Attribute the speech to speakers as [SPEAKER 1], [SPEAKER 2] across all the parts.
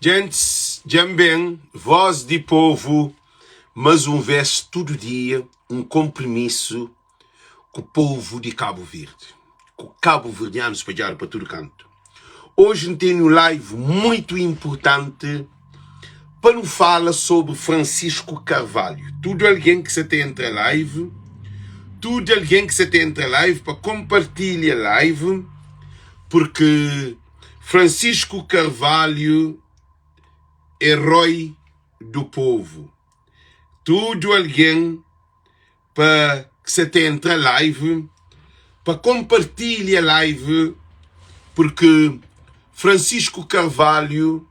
[SPEAKER 1] Gente, também, voz de povo, mas um verso todo dia, um compromisso com o povo de Cabo Verde, com o cabo-verdiano espalhado para todo canto. Hoje tenho um live muito importante para nos falar sobre Francisco Carvalho. Tudo alguém que você tem entre live, para compartilhar live, porque Francisco Carvalho, herói do povo. Tudo alguém para que você tem entre live, para compartilhar live, porque Francisco Carvalho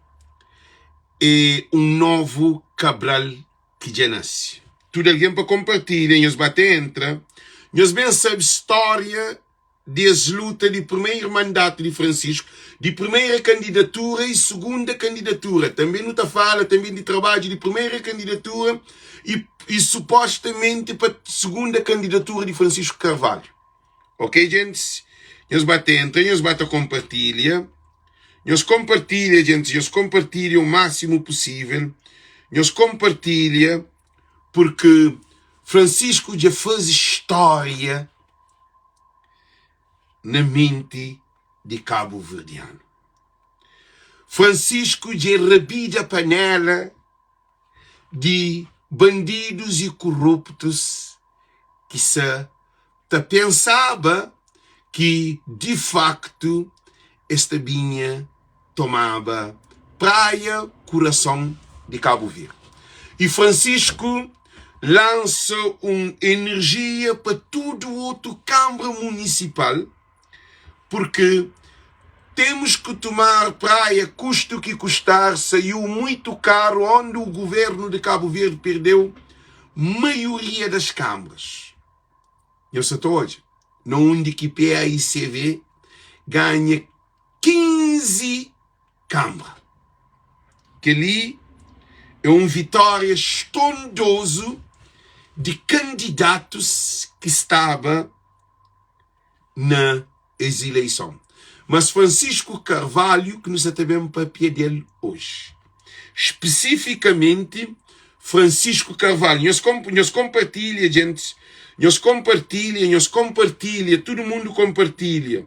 [SPEAKER 1] é um novo Cabral que já nasce. Tudo alguém para compartilhar, nós bater entra, nós bem sabemos história das lutas de primeiro mandato de Francisco, de primeira candidatura e segunda candidatura. Também não fala também de trabalho de primeira candidatura e supostamente para segunda candidatura de Francisco Carvalho. Ok, gente? Nós bater entra, nós bater compartilha. Nós compartilha, gente, nós compartilha o máximo possível. Nós compartilha porque Francisco já fez história na mente de cabo-verdiano. Francisco já rabida a panela de bandidos e corruptos que se pensava que, de facto, esta vinha tomava praia, coração de Cabo Verde. E Francisco lança uma energia para todo o outro Câmara Municipal, porque temos que tomar praia, custo que custar, saiu muito caro, onde o governo de Cabo Verde perdeu maioria das câmaras. Eu sei hoje, onde que PAICV ganha 15 câmaras. Que ali é uma vitória estrondosa de candidatos que estavam nas eleições. Mas Francisco Carvalho, que nos atendemos para pé dele hoje. Especificamente, Francisco Carvalho. Nós compartilha, gente. Nós compartilha. Todo mundo compartilha.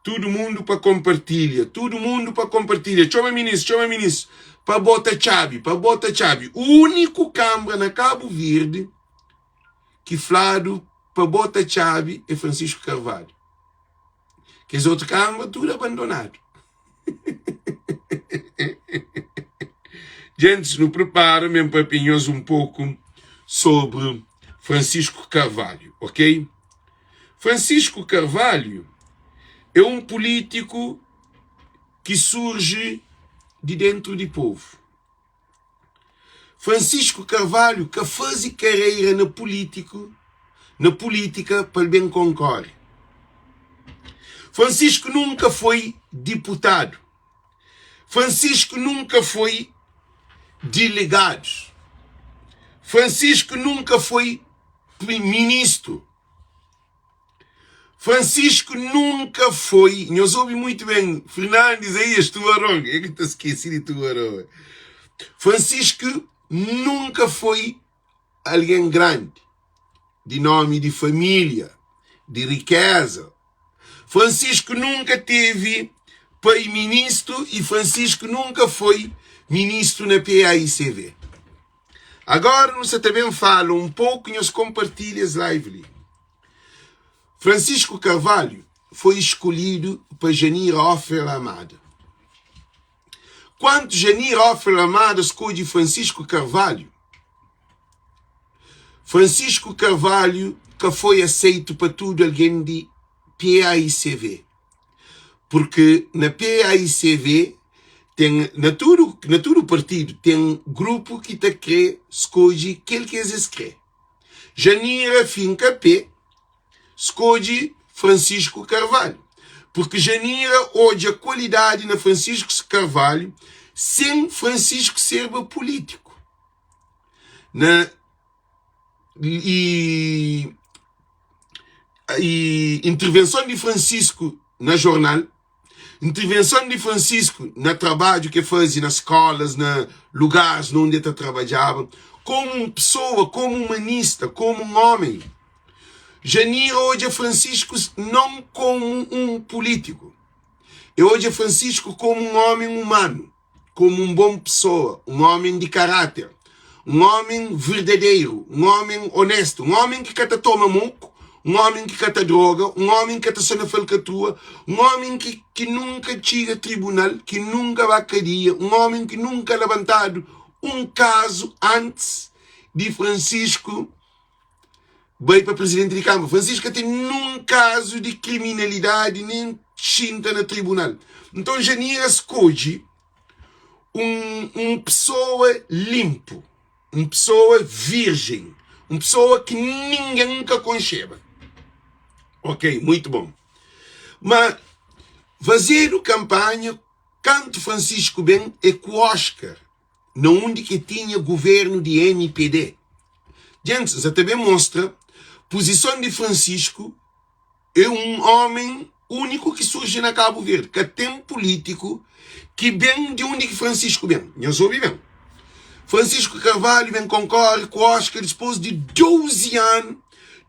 [SPEAKER 1] Todo mundo para compartilha. Chama ministro. Para botar chave. O único câmara na Cabo Verde que falado para botar chave é Francisco Carvalho. Que as outras câmaras tudo abandonado. Gente, nos prepara mesmo para pinhos um pouco sobre Francisco Carvalho, ok? Francisco Carvalho é um político que surge de dentro do povo. Francisco Carvalho que faz carreira na política para bem concorre. Francisco nunca foi deputado. Francisco nunca foi delegado. Francisco nunca foi ministro. Francisco nunca foi, nós ouvimos muito bem, Fernandes aí, Tubarão, é que te esqueci de Tubarão. Francisco nunca foi alguém grande, de nome de família, de riqueza. Francisco nunca teve pai ministro e Francisco nunca foi ministro na PAICV. Agora, você também fala um pouco e nós compartilhamos live. Francisco Carvalho foi escolhido para Janir Offer Amada. Quando Janir Offer Amada escolhe Francisco Carvalho que foi aceito para tudo alguém de PAICV. Porque na PAICV tem, na todo partido tem grupo que está quer escolhe aquele que eles querem. Janira finca P escolhe Francisco Carvalho. Porque Janira hoje a qualidade na Francisco Carvalho sem Francisco ser político. E intervenção de Francisco na jornal intervenção de Francisco no trabalho que fazia nas escolas, nos lugares onde ele trabalhava, como uma pessoa, como humanista, como um homem. Janira hoje é Francisco não como um político. E hoje é Francisco como um homem humano, como uma boa pessoa, um homem de caráter, um homem verdadeiro, um homem honesto, um homem que cata toma muco, um homem que cata droga, um homem que cata só na falcatrua, um homem que nunca chega a tribunal, que nunca vai à cadeia, um homem que nunca ha levantado um caso antes de Francisco vai para presidente de Câmara. Francisco tem nenhum caso de criminalidade, nem chinta no tribunal. Então, Janira escolhe uma pessoa limpo, uma pessoa virgem, uma pessoa que ninguém nunca conceba. Ok, muito bom. Mas fazer campanha, canto Francisco bem, é com o Oscar, não onde que tinha governo de MPD. Gente, isso também mostra posição de Francisco é um homem único que surge na Cabo Verde, que tem político que vem de onde que Francisco vem. Eu soube bem. Francisco Carvalho vem concorre com o Oscar depois de 12 anos,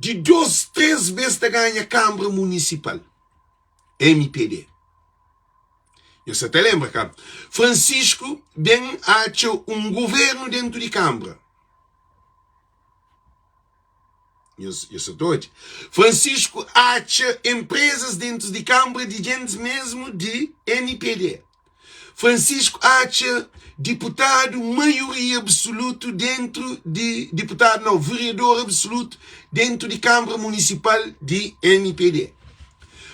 [SPEAKER 1] de 2, 3 vezes de ganha Câmara Municipal. MPD. Você até lembra, cara? Francisco vem a um governo dentro de Câmara. Isso doido. Francisco acha empresas dentro de Câmara de gente mesmo de NPD. Francisco acha deputado maioria absoluta dentro de deputado não, vereador absoluto dentro de Câmara Municipal de NPD.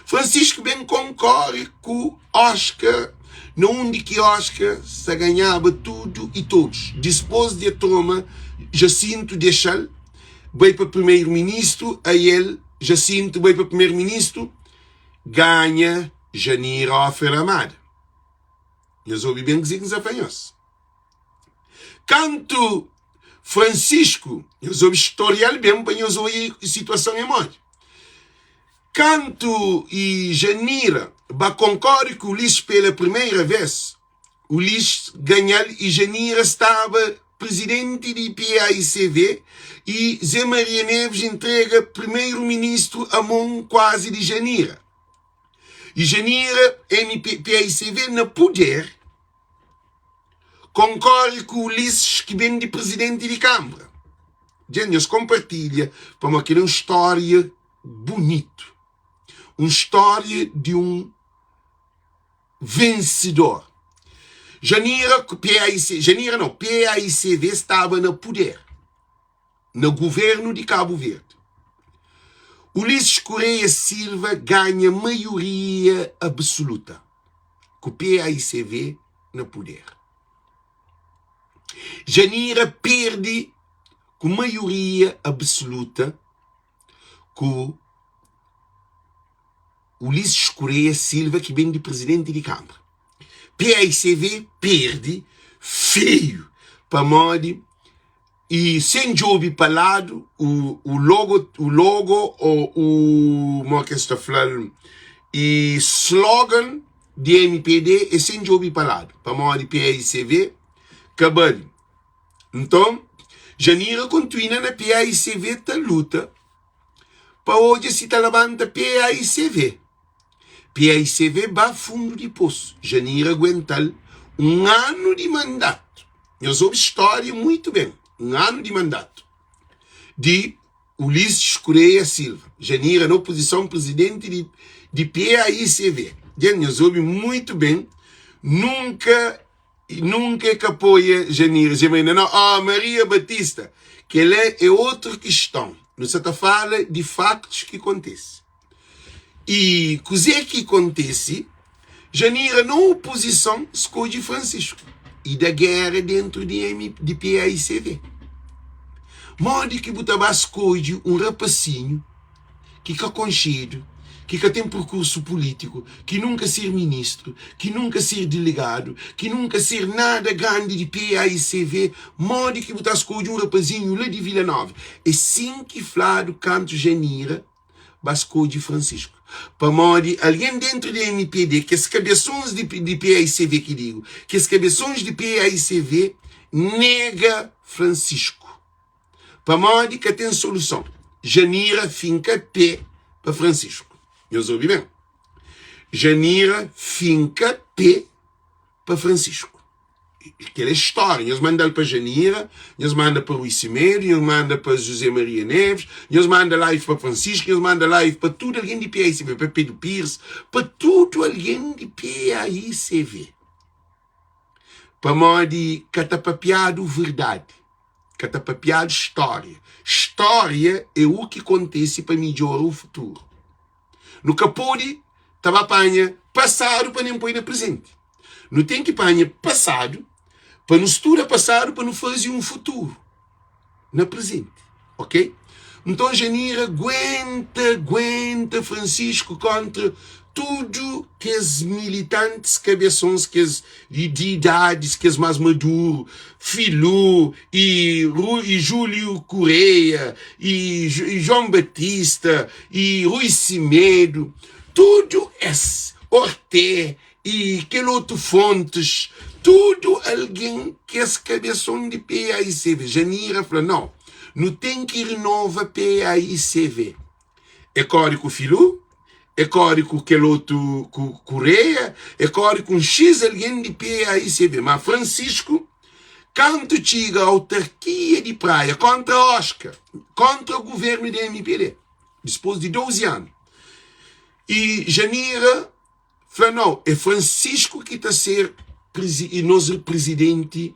[SPEAKER 1] Francisco bem concorre com Oscar, onde que Oscar se ganhava tudo e todos. Depois de toma Jacinto Deixal, vai para primeiro-ministro, aí ele, Jacinto, vai para primeiro-ministro, ganha Janira Ferramada. Eu ouvi bem dizer que nos apanhou-se. Canto Francisco, eu ouvi historial bem, para eu ouvi situação em morte. Canto e Janira, ba concorre com o Ulisses pela primeira vez, o Ulisses ganhar e Janira estava presidente de PAICV e Zé Maria Neves entrega primeiro-ministro a mão quase de Janira. E Janira, PAICV, no poder, concorre com o Ulisses que vem de presidente de Câmara. Gente, compartilha para uma história bonita. Uma história de um vencedor. PAICV estava no poder, no governo de Cabo Verde. Ulisses Correia Silva ganha maioria absoluta, com o PAICV no poder. Janira perde com maioria absoluta com Ulisses Correia Silva, que vem de presidente de Câmara. PAICV perde feio para Modi e sem jogo palado o logo ou o que está falando e slogan de MPD é sem jogo palado para Modi PAICV acabado. Então Janira continua na PAICV tá luta para hoje se tá levanta PAICV. PAICV vai fundo de poço. Janira aguentar um ano de mandato. Eu soube história muito bem. Um ano de mandato. De Ulisses Correia Silva. Janira na oposição presidente de PAICV. Eu soube muito bem. Nunca que apoia Janira. Não, Maria Batista. Que ela é outra questão. Não se fala de factos que acontecem. E coisa que acontece, Janira na oposição escolhe Francisco. E da guerra dentro de PAICV. Mode que Butabá escolhe um rapacinho que conhecido, que tem percurso político, que nunca ser ministro, que nunca ser delegado, que nunca ser nada grande de PAICV. Mode que Butabá escolhe um rapazinho lá de Vila Nova. E assim que Flávio canto Janira, bascou de Francisco. Para modo alguém dentro do MPD, que as cabeções de PAICV que digo, que as cabeções de PAICV nega Francisco. Para modo que tem solução. Janira finca P para Francisco. Eu ouvi bem. Janira finca P para Francisco. Aquela história, eles mandam para Janira, eles mandam para Rui Cimeiro, eles mandam para José Maria Neves, eles mandam live para Francisco, eles mandam live para tudo alguém de PAICV, para Pedro Pires, para tudo alguém de PAICV. Para modo catapapiado verdade, catapapiado história. História é o que acontece para melhorar o futuro. No capode, estava apanha passado para nem pôr no presente. Não tem que apanha passado, para não estudar passado, para não fazer um futuro no presente, ok? Então, Janira aguenta Francisco contra tudo que os militantes, cabeções, que as de idades, que as mais maduros, Filho, e Júlio Correia, e João Batista, e Rui Cimedo, tudo esse, Orté, e aquele outro Fontes, tudo alguém que as cabeções de PAICV. Janira falou, não tem que renovar PAICV. É código Filho, é código aquele outro Correia, é código um X alguém de PAICV. Mas Francisco, quando chega a autarquia de Praia contra Oscar, contra o governo da MPD, depois de 12 anos, e Janira falou, é Francisco que está a ser nosso presidente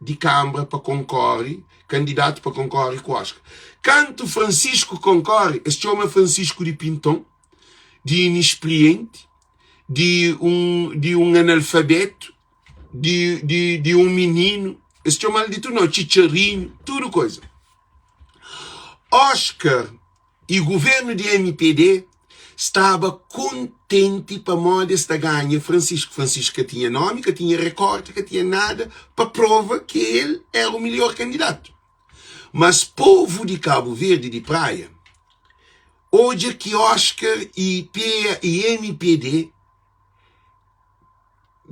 [SPEAKER 1] de Câmara para concorrer, candidato para concorrer com o Oscar. Quando Francisco concorre, se chama Francisco de Pinton, de inexperiente, de um analfabeto, de um menino, se chama de tudo, não, chicharrinho, tudo coisa. Oscar e o governo de MPD estava contente para modo esta ganha Francisco. Francisco que tinha nome, que tinha recorte, que tinha nada, para prova que ele era o melhor candidato. Mas povo de Cabo Verde, de Praia, hoje que Oscar e MPD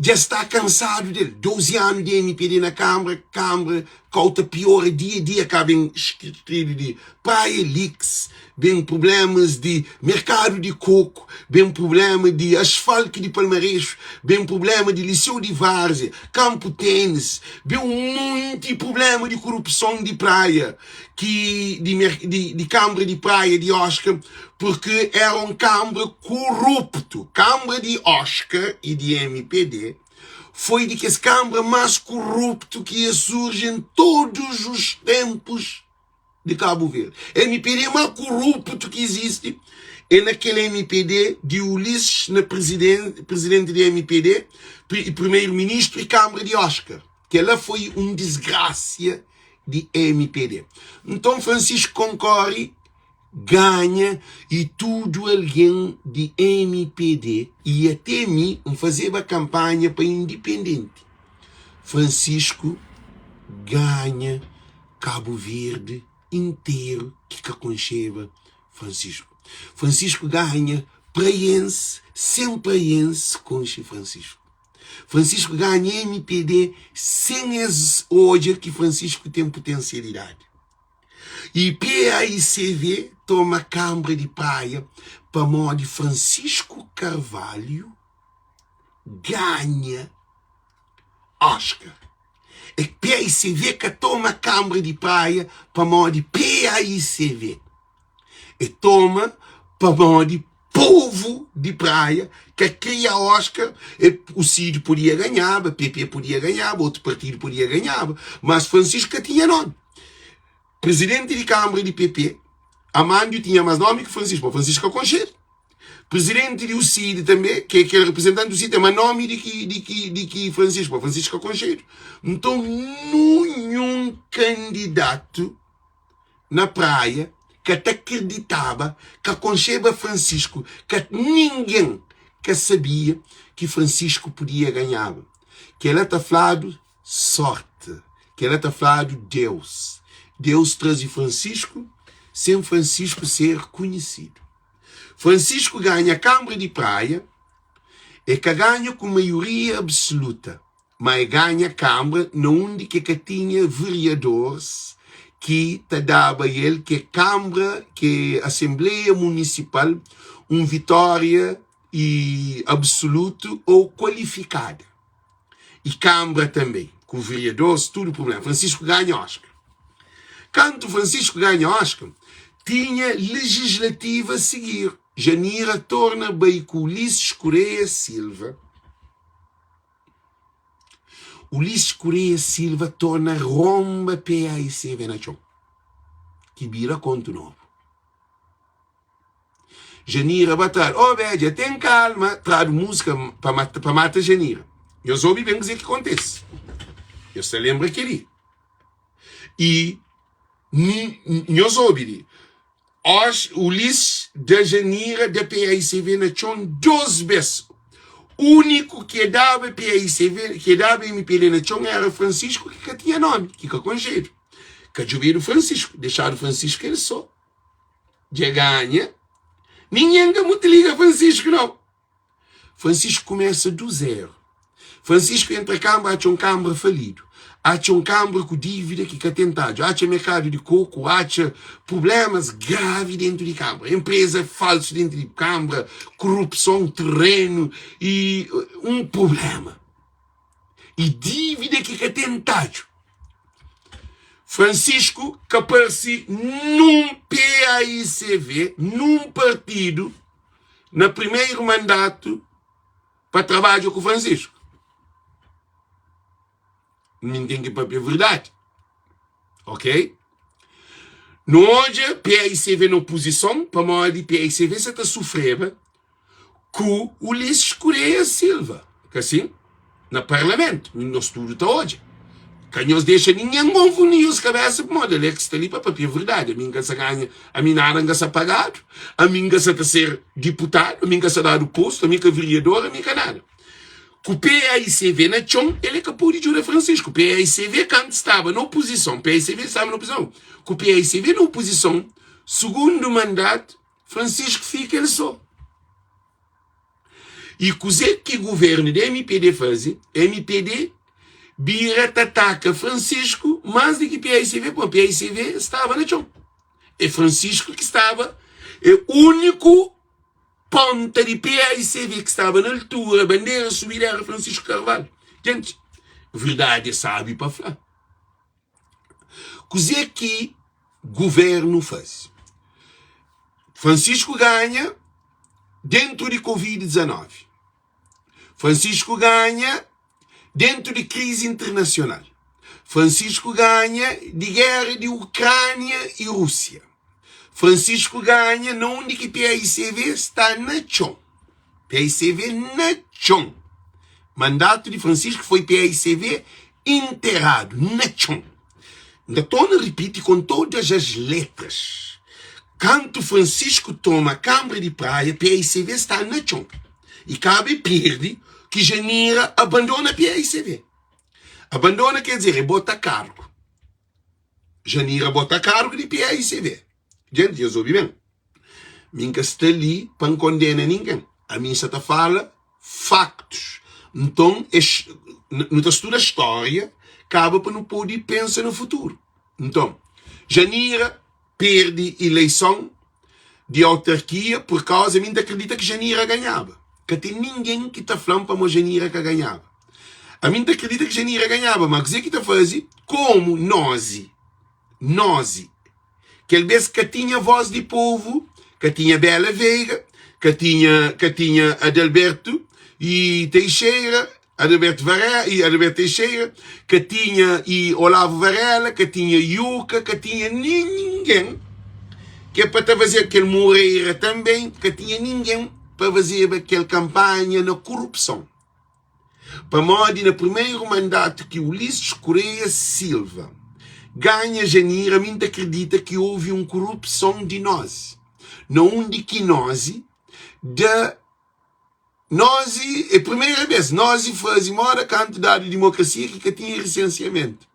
[SPEAKER 1] já está cansado dele. 12 anos de MPD na Câmara, cauta pior, dia a dia, cá vem escrito de Praia Lix, vem problemas de mercado de coco, vem problema de asfalto de Palmarejo, vem problema de Liceu de Várzea, campo tênis, vem muito problema de corrupção de praia, de Câmara de Praia de Oscar, porque era um Câmara corrupto. Câmara de Oscar e de MPD foi de que esse Câmara mais corrupto que surge em todos os tempos de Cabo Verde. MPD mais corrupto que existe é naquele MPD de Ulisses, na presidente de MPD, primeiro-ministro e Câmara de Oscar, que ela foi uma desgraça de MPD. Então Francisco concorre, ganha, e tudo alguém de MPD e até mim fazer a campanha para independente. Francisco ganha Cabo Verde inteiro que aconcheva Francisco. Francisco ganha praiense, sem praiense, conche Francisco. Francisco ganha MPD sem as hoje que Francisco tem potencialidade. E PAICV toma Câmara de Praia para modo Francisco Carvalho ganha Oscar. É PAICV que toma Câmara de Praia para modo PAICV. E toma para modo povo de praia que cria Oscar. O Cid podia ganhar, o PP podia ganhar, outro partido podia ganhar, mas Francisco tinha nome. Presidente de Câmara de PP, Amândio tinha mais nome que Francisco, Francisco Concheiro. Presidente do CID também, que é representante do CID, tem mais nome de que Francisco, Francisco Concheiro. Então, nenhum candidato na praia que até acreditava que aconcheba Francisco, que ninguém que sabia que Francisco podia ganhar. Que ela está falando sorte, que ela está falando Deus. Deus traz Francisco sem Francisco ser conhecido. Francisco ganha a Câmara de Praia, é que ganha com maioria absoluta, mas ganha a Câmara onde que tinha vereadores que te dava ele que Câmara, que Assembleia Municipal, vitória e absoluto ou qualificada. E Câmara também, com vereadores, tudo problema. Francisco ganha Oscar. Quando Francisco ganha Oscar, tinha legislativa a seguir. Janira torna bem com Ulisses Correia Silva. Ulisses Correia Silva torna romba PAICV na chão. Que vira conto novo. Janira batalha. Oh, Bédia, tem calma. Traz música para matar Janira. Eu soube bem dizer o que acontece. Eu se lembro aquele. E eu soube. Ulisses da Janira da PAICV na chão 2 vezes. O único que dava PAICV, que dava MPD na chão era Francisco, que tinha nome, que conselho. Que juízo Francisco, deixaram Francisco ele só. Já ganha. Ninguém muito liga Francisco, não. Francisco começa do zero. Francisco entra a Câmara, há um Câmara falido. Há um Câmara com dívida que é tentado. Há mercado de coco, há problemas graves dentro de Câmara. Empresa falsa dentro de Câmara, corrupção, terreno e problema. E dívida que é tentado. Francisco que aparece num PAICV, num partido, no primeiro mandato, para trabalhar com Francisco. Não tem que papel verdade. Ok? No hoje, PAICV na oposição, para a de PAICV, você está sofrendo com o Ulisses Correia Silva. Que assim, no parlamento, no estudo está hoje. Que nós deixa ninguém confundir os cabeças para moda. Ele que está ali para papel verdade. A mim que se ganha, a mim nada que se pagado, a mim que se ser deputado, a mim que se dar o posto, a mim que vereador, a mim que nada. Com o PAICV na chão, ele é que pôde ajudar Francisco. O PAICV, quando estava na oposição, o PAICV estava na oposição. Com o PAICV na oposição, segundo mandato, Francisco fica ele só. E com o que o governo da MPD faz, MPD vira ataca Francisco mais do que PAICV, porque o PAICV estava na chão. É Francisco que estava, é o único ponta de PAICV que estava na altura, a bandeira subida era Francisco Carvalho. Gente, verdade sabe para falar. Coisa que o governo faz. Francisco ganha dentro de Covid-19. Francisco ganha dentro de crise internacional. Francisco ganha de guerra de Ucrânia e Rússia. Francisco ganha onde que PAICV está na chão. PAICV na chão. Mandato de Francisco foi PAICV enterrado na chão. Ainda estou a repetir com todas as letras. Quando Francisco toma a Câmara de Praia, PAICV está na chão. E cabe perde que Janira abandona PAICV. Abandona quer dizer, bota cargo. Janira bota cargo de PAICV. Gente, eu ouvi bem. Minha está ali para não condenar ninguém. A minha está fala factos. Então, não estuda a história, acaba para não poder pensar no futuro. Então, Janira perde eleição de autarquia por causa, minha acredita que Janira ganhava. Que tem ninguém que está falando para a Janira que ganhava. A minha acredita que Janira ganhava, mas o que está fazendo? Como nós, que ele vez que tinha voz de povo, que tinha Bela Veiga, que tinha Adalberto e Teixeira, Adalberto Varela e Adalberto Teixeira, que tinha e Olavo Varela, que tinha Yuca, que tinha ninguém, que é para fazer aquele Moreira também, que tinha ninguém para fazer aquela campanha na corrupção. Para modo no primeiro mandato que Ulisses Correia Silva ganha Janira, me acredita que houve uma corrupção de nós. Não de que nós, é a primeira vez, nós fazemos a quantidade de democracia que tinha licenciamento.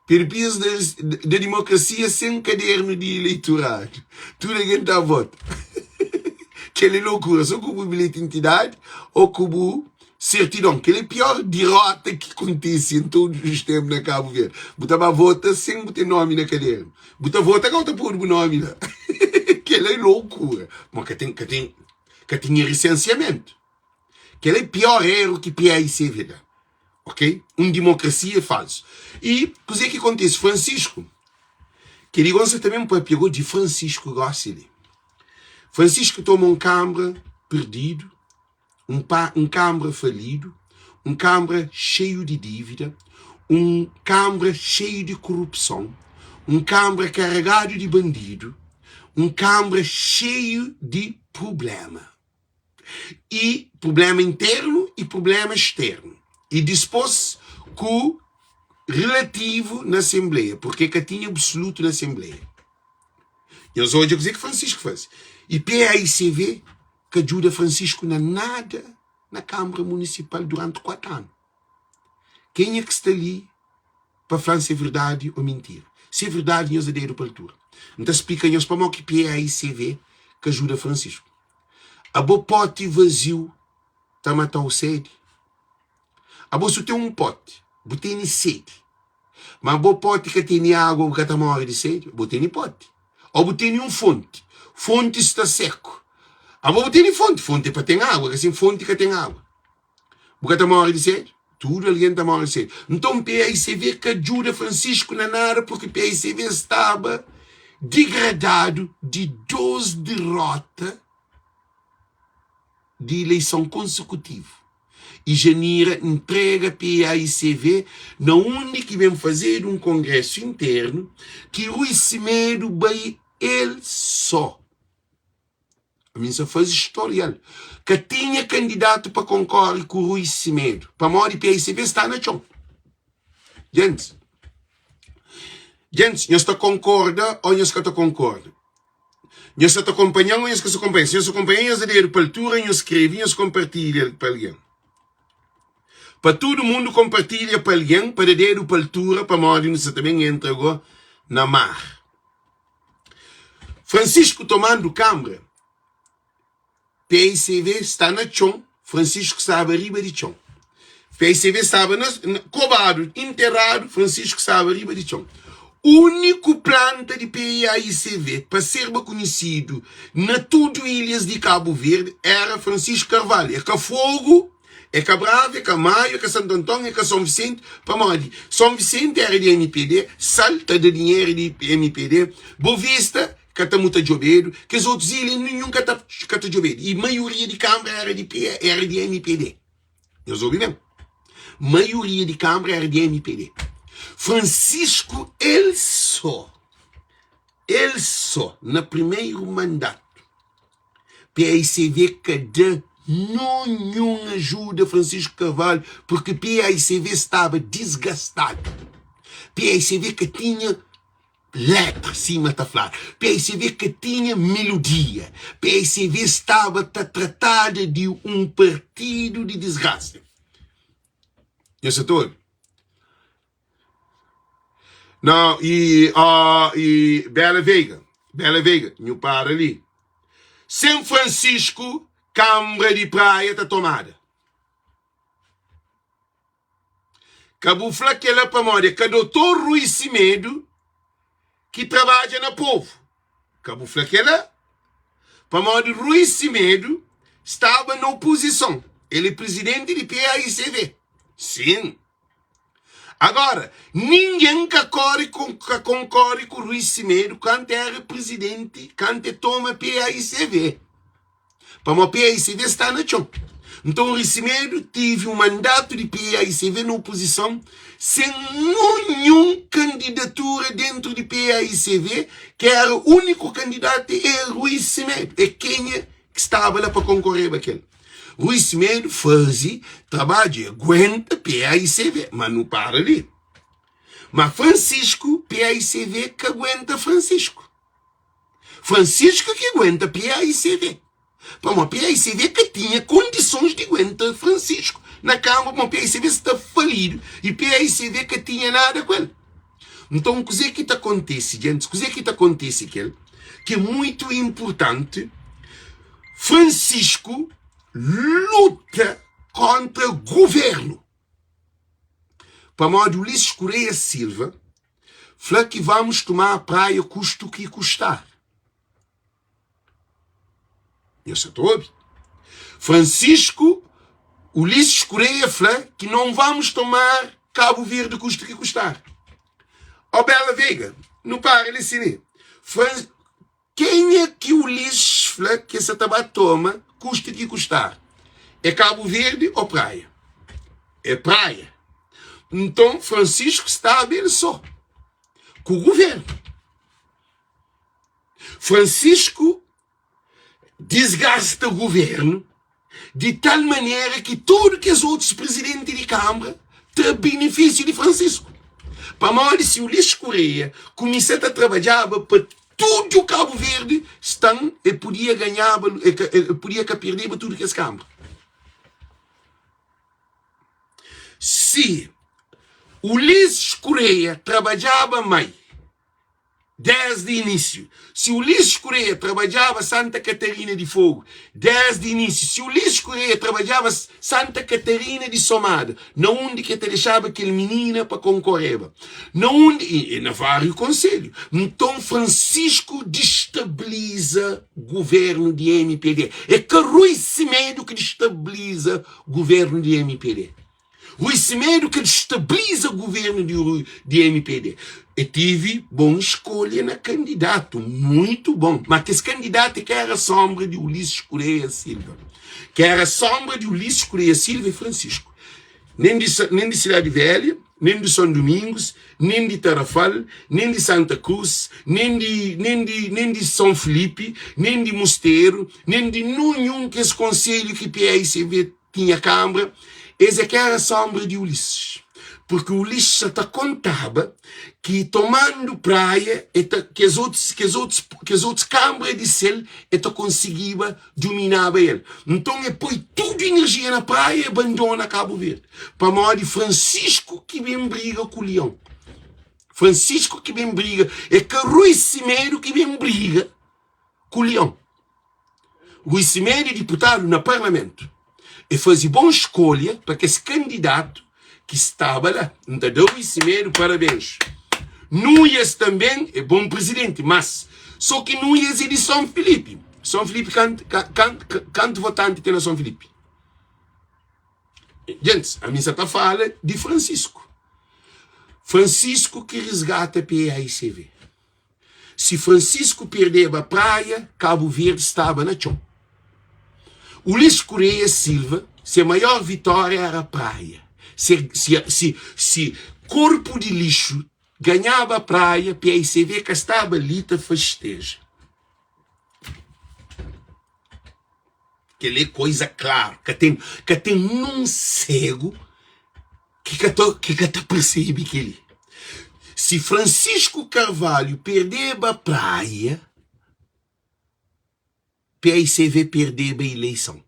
[SPEAKER 1] Perpias da democracia sem caderno de eleitorado. Tudo ninguém está a voto. Que é loucura, só como bilhete de identidade ou como certidão, que é a pior derrota que acontece em todos os tempos na Cabo Verde. Botava vota sem botar nome na cadeira. Bota vota, que não pôr o nome lá. Que é loucura. Mas que tinha licenciamento. Que é o pior erro que PAICV dá. Ok? Democracia falso. E, o que acontece? Francisco, que ele gosta também para pegou de Francisco Gossili. Francisco toma câmara perdido, câmara falido, câmara cheio de dívida, câmara cheio de corrupção, câmara carregado de bandido, câmara cheio de problema. E problema interno e problema externo. E dispôs com relativo na Assembleia, porque que tinha absoluto na Assembleia. E eu hoje dizer que Francisco faz. E PAICV que ajuda Francisco na nada na Câmara Municipal durante 4 anos. Quem é que está ali para falar se é verdade ou mentira? Se é verdade, nós adero para a altura. Então explica-nos para mim que PAICV que ajuda Francisco. A boa pote vazio está a matar o sede. A boa se tem pote, botei sede. Mas a boa pote que tem água, que está morrendo de sede, botei pote. Ou botei fonte. Fonte está seco. A boa botei fonte é para ter água, assim fonte que tem água. Porque está morrendo de sede, tudo alguém está morrendo de sede. Então PAICV que ajuda Francisco na nada, porque PAICV estava degradado de 12 derrotas de eleição consecutiva. E Janira entrega PAICV na única que vem fazer congresso interno que Rui Semedo vai ele só. A mim só faz historial. Que tinha candidato para concorrer com o Rui Semedo. Para morrer PAICV está na chão. Gente, nós está concorda ou nós está concorda? Nós está acompanhando ou nós está acompanhando? Se nós acompanhamos, nós adero para a altura, nós escrevemos, nós compartilhamos para alguém. Para todo mundo compartilha para alguém, para dar para a altura, para morrer, nós também entregou na mar. Francisco tomando câmara. PAICV está na chão. Francisco estava arriba de chão. PAICV estava covado, enterrado. Francisco estava arriba de chão. Único planta de PAICV para ser conhecido na tudo ilhas de Cabo Verde era Francisco Carvalho. É que Fogo, é que Brava, é que Maio, é que Santo Antônio, é que São Vicente. Para morrer. São Vicente era de MPD, Salta de dinheiro de MPD, Bovista, que está muito jobedo, que as outras ilhas nenhum que está jobedo. E a maioria de Câmara era de MPD. Nós ouvimos? Maioria de Câmara era de MPD. Francisco, ele só, no primeiro mandato, PAICV que dá nenhuma ajuda a Francisco Carvalho, porque PAICV estava desgastado. PAICV que tinha letra acima da falar. PAICV que tinha melodia. PAICV estava tratada de partido de desgaste. Isso é tudo. Não, e Bela Veiga, meu para ali. São Francisco, Câmara de Praia está tomada. Cabo Flaquela para morrer, que o doutor Rui Semedo, que trabalha na povo. Cabo Flaquela, para morrer Rui Semedo, estava na oposição. Ele é presidente de PAICV. Sim. Agora, ninguém que concorre com o Rui Semedo quando era presidente, quando toma PAICV. Para o PAICV está na chão. Então o Rui Semedo teve mandato de PAICV na oposição sem nenhuma candidatura dentro de PAICV, que era o único candidato é Rui Semedo. É quem que estava lá para concorrer com aquele. Rui Semedo fazia trabalho, aguenta PAICV, mas não para ali. Mas Francisco, PAICV que aguenta Francisco. Francisco que aguenta PAICV. Para uma PAICV que tinha condições de aguentar Francisco. Na Câmara, uma PAICV está falido e PAICV que tinha nada com ele. Então, o que acontece, gente? O que acontece que é muito importante. Francisco luta contra o governo. Para modo Ulisses Correia Silva, fala que vamos tomar a praia custo que custar. Isso estou a ouvir. Francisco Ulisses Correia fala que não vamos tomar Cabo Verde custo que custar. Ó Bela Veiga, não para ele assim. Quem é que Ulisses fala que essa taba toma custo que custar? É Cabo Verde ou praia? É praia. Então Francisco está a ver só com o governo. Francisco desgasta o governo de tal maneira que tudo que os outros presidentes de Câmara têm benefício de Francisco. Para modo se Ulisses Correia começar a trabalhar para tudo o Cabo Verde, estão e podia ganhar, podia perder tudo que as Câmara. Se Ulisses Correia trabalhava mais desde o início, se Ulisses Correia trabalhava Santa Catarina de Fogo desde o início, se Ulisses Correia trabalhava Santa Catarina de Somada, não onde que te deixava aquele menina para concorrer, não onde, e na vários conselhos. Então Francisco destabiliza o governo de MPD. É que Rui Semedo que destabiliza o governo de MPD. Rui Semedo que destabiliza o governo de MPD. Eu tive boa escolha na candidato, muito bom. Mas que esse candidato que era a sombra de Ulisses Correia Silva. Que era a sombra de Ulisses Correia Silva e Francisco. Nem de Cidade Velha, nem de São Domingos, nem de Tarrafal, nem de Santa Cruz, nem de São Felipe, nem de Mosteiro, nem de nenhum que esse conselho que PICV tinha Câmara. Esse é que era a sombra de Ulisses. Porque Ulisses até contava que tomando praia, que as outras câmaras de sel, conseguia dominar ele. Então ele põe toda a energia na praia e abandona Cabo Verde. Para modo de Francisco que vem briga com o Leão. Francisco que vem briga. É que Rui Semedo que vem briga com o Leão. Rui Semedo é deputado no Parlamento. E fazia boa escolha para que esse candidato que estava lá. Então, Rui Semedo, parabéns. Núñez também é bom presidente, mas só que Núñez é de São Felipe. São Felipe, quanto votante tem na São Felipe? Gente, a missa está fala de Francisco. Francisco que resgata a PAICV. Se Francisco perder a praia, Cabo Verde estava na chão. Ulisses Correia Silva, se a maior vitória era a praia. Se corpo de lixo ganhava a praia, PICV que estava ali te festeja. Que é coisa clara, que tem num cego que percebe que ele. Se Francisco Carvalho perder a praia, PICV perdeu a eleição.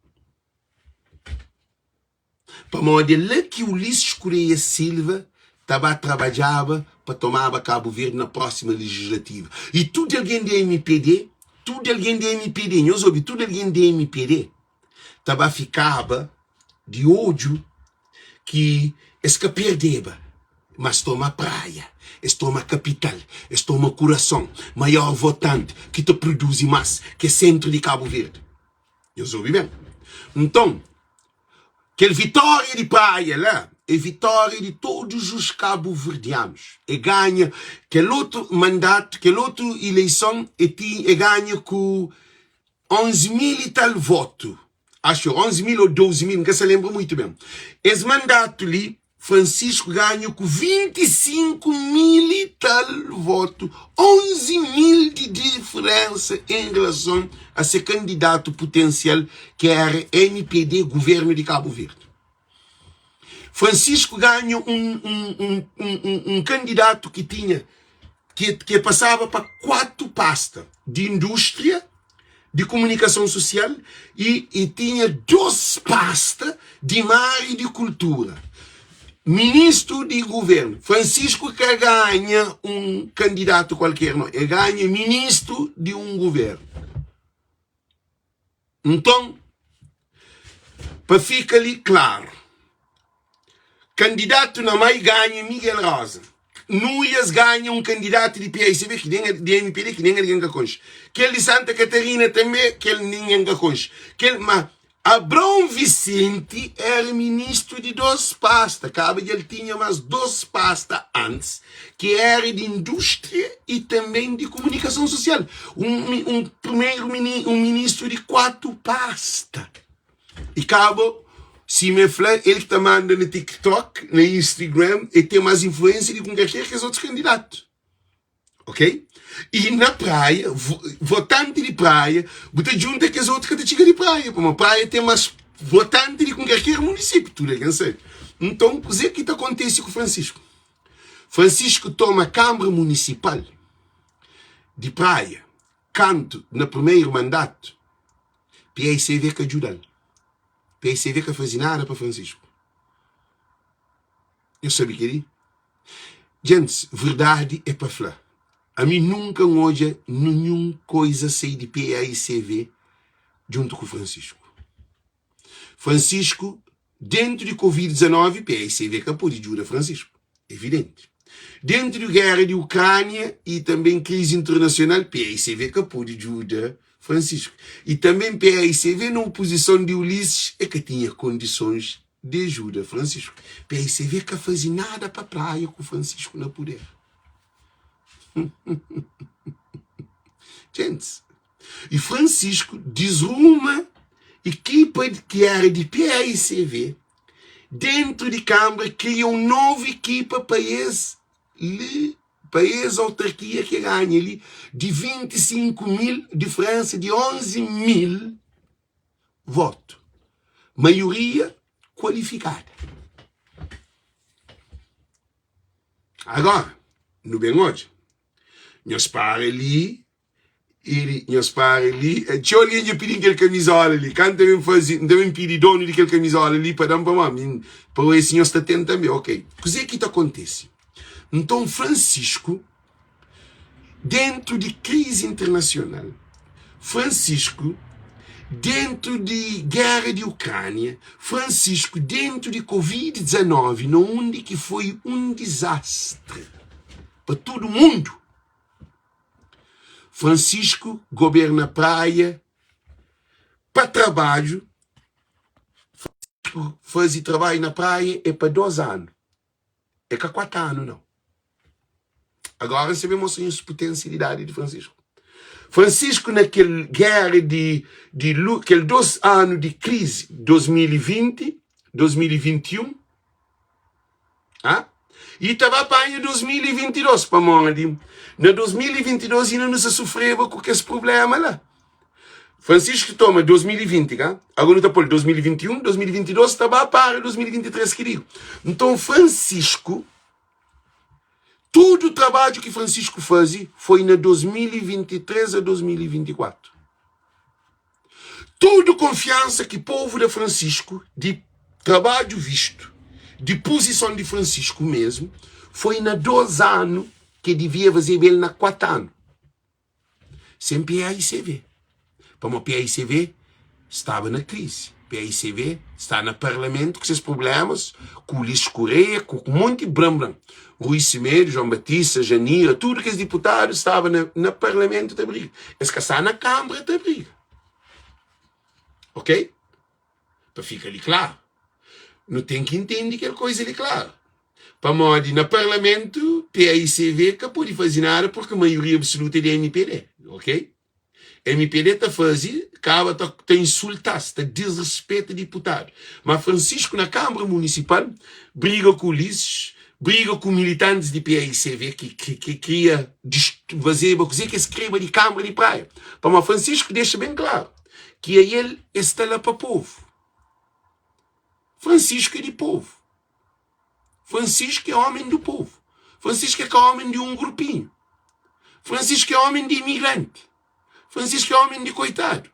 [SPEAKER 1] Para modo que Ulisses Correia Silva trabalhava para tomar Cabo Verde na próxima legislativa. E tudo alguém de MPD, tudo alguém de MPD, ficava de ódio que esse perdeva, mas toma praia, toma capital, toma coração, maior votante, que te produz mais, que é centro de Cabo Verde. Eu ouvi bem. Então, aquela vitória de praia lá, é vitória de todos os cabo-verdianos. E ganha, aquele outro mandato, aquela outra eleição, e ganha com 11 mil e tal votos. Acho 11 mil ou 12 mil, nunca se lembra muito bem. Esse mandato ali, Francisco ganhou com 25 mil e tal votos. 11 mil de diferença em relação a ser candidato potencial que era MPD, governo de Cabo Verde. Francisco ganhou um candidato que passava para 4 pastas de indústria, de comunicação social e tinha 2 pastas de mar e de cultura. Ministro de governo. Francisco que ganha um candidato qualquer, não. Ele ganha ministro de um governo. Então, para ficar ali claro, candidato na mais ganha Miguel Rosa. Núias ganha um candidato de PICV que nem é de MPD, que nem é ninguém conhece. Que ele de Santa Catarina também, que ele ninguém conhece. Mas Abrão Vicente era ministro de 2 pastas. Cabe ele tinha mais 2 pastas antes, que era de indústria e também de comunicação social. Um ministro de 4 pastas. E cabo, se me fala, ele que está mandando no TikTok, no Instagram, e tem mais influência de qualquer que os outros candidatos. Ok? E na praia, votante de praia, você junta com os outros que chegam de praia. Porque a praia tem mais votante de qualquer município, tudo é certo. Então, o que está acontecendo com o Francisco? Francisco toma a Câmara Municipal de praia, canto, no primeiro mandato, PICV que ajuda. PICV que faz nada para Francisco. Eu sabia que ele. Gente, verdade é para falar. A mim nunca hoje nenhuma coisa sei de PICV junto com Francisco. Francisco, dentro de Covid-19, PICV que pode ajudar Francisco. Evidente. Dentro da guerra de Ucrânia e também crise internacional, PICV que pode ajudar Francisco. E também PICV na oposição de Ulisses é que tinha condições de ajuda Francisco. PICV que fazia nada para a praia com Francisco no poder. Gente, e Francisco desruma equipa que era de PICV dentro de Câmara, cria uma nova equipa para essa autarquia que ganha ali de 25 mil, diferença de 11 mil votos. Maioria qualificada. Agora, no bem hoje, nós para ali, tinha alguém que pediu aquele camisola ali, quando também pedi dono de aquele camisola ali para dar para mim, para o senhor está tendo também, ok. O que é que acontece? Então, Francisco, dentro de crise internacional, Francisco, dentro de guerra de Ucrânia, Francisco, dentro de Covid-19, onde que foi um desastre para todo mundo, Francisco governa a praia para trabalho. Francisco faz trabalho na praia é para 2 anos. É para 4 anos, não. Agora sabemos a potencialidade de Francisco. Francisco, naquela guerra aquele 2 anos de crise, 2020, 2021, e estava para em 2022, para morrer. Na 2022 ainda não se sofreu com esse problema lá. Francisco toma 2020, agora está por 2021, 2022, estava para 2023, que digo. Então, Francisco, todo o trabalho que Francisco fazia foi na 2023 a 2024. Toda a confiança que o povo de Francisco, de trabalho visto, de posição de Francisco mesmo, foi na 2 anos que devia fazer ele na 4 anos. Sem PICV. Para o PICV estava na crise. PICV está no Parlamento com esses problemas, com o Ulisses Correia, com um monte de bram. Rui Cimeiro, João Batista, Janira, tudo que os deputados estavam no Parlamento da briga. Eles que estão na Câmara da briga. Ok? Para ficar ali claro. Não tem que entender aquela coisa ali claro. Para modo, no Parlamento, PICV que pode fazer nada porque a maioria absoluta é de MPD. Ok? MPD está fazendo, acaba está insultar, está desrespeita deputado. Mas Francisco na Câmara Municipal briga com Ulisses, briga com militantes de PICV que queria fazer uma coisa que escreva de Câmara de Praia. Mas Francisco deixa bem claro que ele está lá para o povo. Francisco é de povo. Francisco é homem do povo. Francisco é homem de um grupinho. Francisco é homem de imigrante. Francisco é homem de coitado.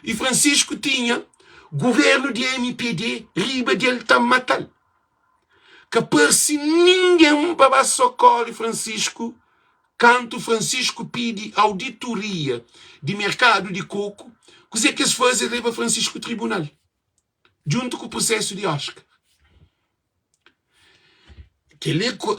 [SPEAKER 1] E Francisco tinha governo de MPD, riba dele está matando. Que parece ninguém para socorrer Francisco, quando Francisco pede auditoria de mercado de coco, que é que eles fazem? Leva Francisco ao tribunal, junto com o processo de Oscar.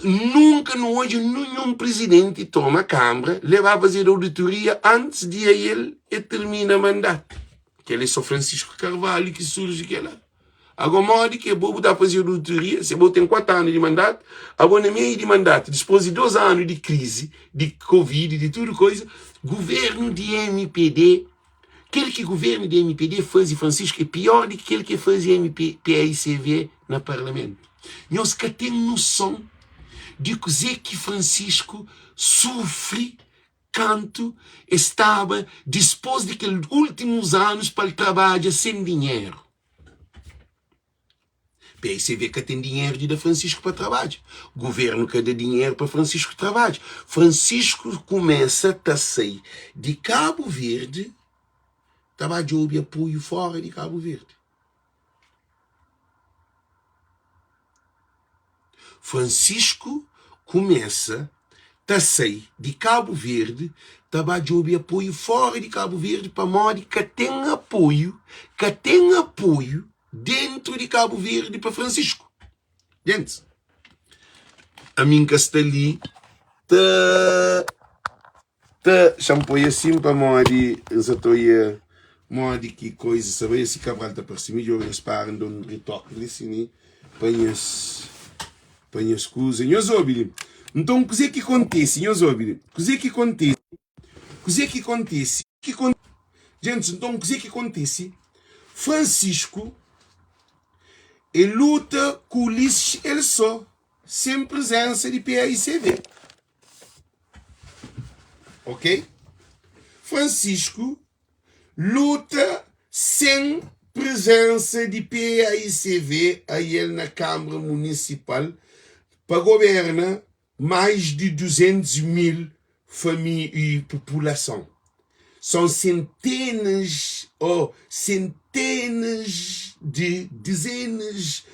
[SPEAKER 1] Nunca hoje nenhum presidente toma a Câmara, leva a fazer auditoria antes de ele terminar o mandato. Que ele é só Francisco Carvalho que surge que lá. Agora, modo que é bom dar fazer auditoria, se você tem 4 anos de mandato, agora no meio de mandato, depois de 2 anos de crise, de Covid, de tudo coisa, governo de MPD, aquele que governo de MPD faz Francisco é pior do que aquele que faz PAICV no Parlamento. Nós que temos noção de que Francisco sofre quanto estava disposto daqueles últimos anos para trabalhar sem dinheiro. PAICV que tem dinheiro de dar Francisco para trabalhar. O governo que dá dinheiro para Francisco trabalhar. Francisco começa a sair de Cabo Verde, trabalhar de apoio fora de Cabo Verde. Francisco começa a sair de Cabo Verde, trabalhar de apoio fora de Cabo Verde, para modo que tem apoio dentro de Cabo Verde para Francisco. Gente, a mim que está ali, champoia assim para modo, modo que coisa, sabe? Esse cavalo está para cima, eu param de um retoque ali, assim, panhas coisas, nós ouvimos. Então, o que é que acontece? Nós ouvimos. O que é que acontece? Gente, então, o que é que acontece? Francisco, ele luta com Ulisses, ele só, sem presença de PAICV. Ok? Francisco luta sem presença de PAICV aí ele na Câmara Municipal para governar mais de 200 mil famílias e população. São centenas de dezenas,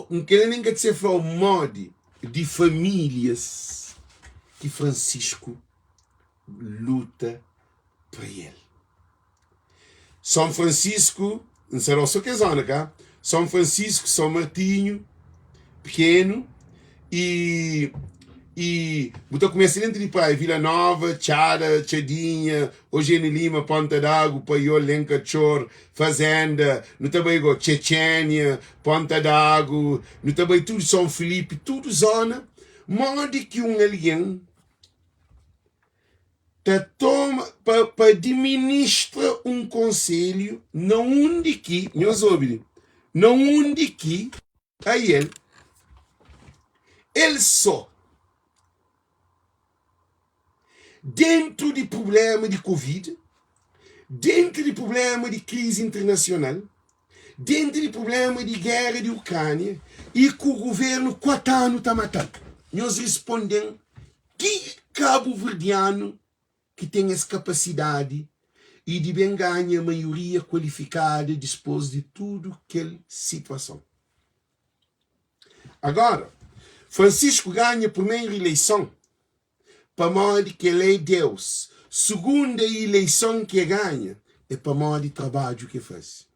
[SPEAKER 1] não quero nem dizer o modo de famílias que Francisco luta para ele. São Francisco, não será só que é zona cá, São Francisco, São Martinho, pequeno, e botou começa dentro de praia, Vila Nova, Tchada, Tchadinha, Eugênio Lima, Ponta d'Água, Paiol, Lenca, Chor, Fazenda, no também Chechênia, Ponta d'Água, no também tudo São Felipe, tudo zona, modo que alguém toma para administrar um conselho, não onde que, nós ouvimos, não onde que, aí ele só, dentro de problema de Covid, dentro de problema de crise internacional, dentro de problema de guerra de Ucrânia, e que o governo 4 anos está matando. Nós respondemos que cabo-verdiano que tem essa capacidade e de bem ganha maioria qualificada depois de tudo aquela situação. Agora, Francisco ganha a primeira eleição para modo que ele é Deus. Segunda eleição que ganha é para modo de trabalho que faz.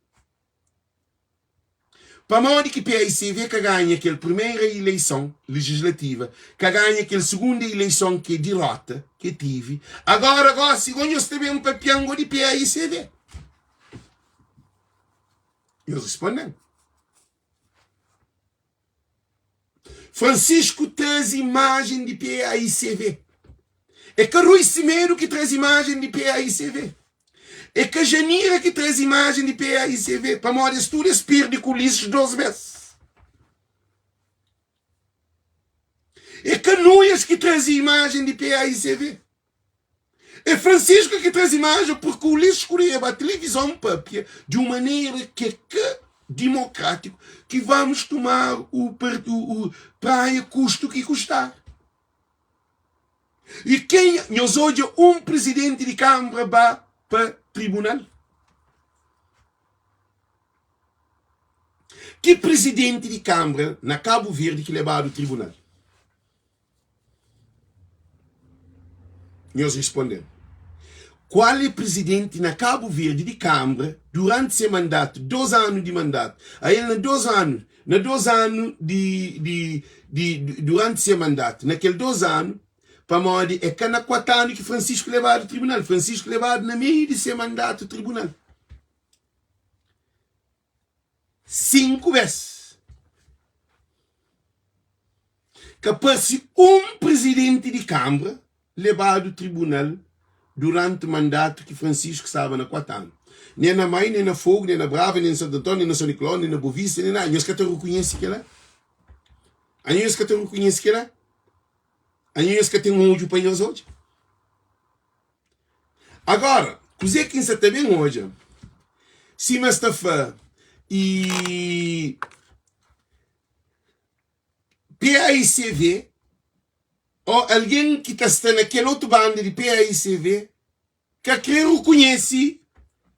[SPEAKER 1] Para modo que PAICV que ganha aquela primeira eleição legislativa, que ganha aquela segunda eleição que derrota, que tive, agora segundo nós temos um papiango de PAICV. Eu respondo. Francisco traz imagem de PAICV. É que Rui Cimeiro que traz imagem de PAICV. É que Janira que traz imagem de PAICV. Para modo de tudo expir de Ulisses 12 vezes. É que Nuias que traz imagem de PAICV. É Francisco que traz imagem porque o Ulisses escolheu a televisão papia de uma maneira que é democrático que vamos tomar o praia custo que custar. E quem nós hoje um presidente de Câmara vai para tribunal? Que presidente de Câmara na Cabo Verde que levaram ao tribunal? Nós respondemos. qual é presidente na Cabo Verde de Câmara durante seu mandato, 2 anos de mandato. Aí ele, na 2 anos durante seu mandato, naqueles 2 anos, para morrer, é cada 4 anos que Francisco levado ao tribunal. Francisco levado na meio de seu mandato ao tribunal. 5 vezes. Capaz presidente de Câmara levado ao tribunal durante o mandato que Francisco estava na 4 anos. Nem na Mãe, nem na Fogo, nem na Brava, nem na Santo Antônio, nem na São Nicolau, nem na Bovista, nem na... Nós que te reconhece que ela? Nós que te reconhece que ela? Nós que tem um ódio para eles hoje? Agora, coisa que você também hoje, se mas está fã e PAICV, ou alguém que está naquele outro bando de PAICV, que reconhece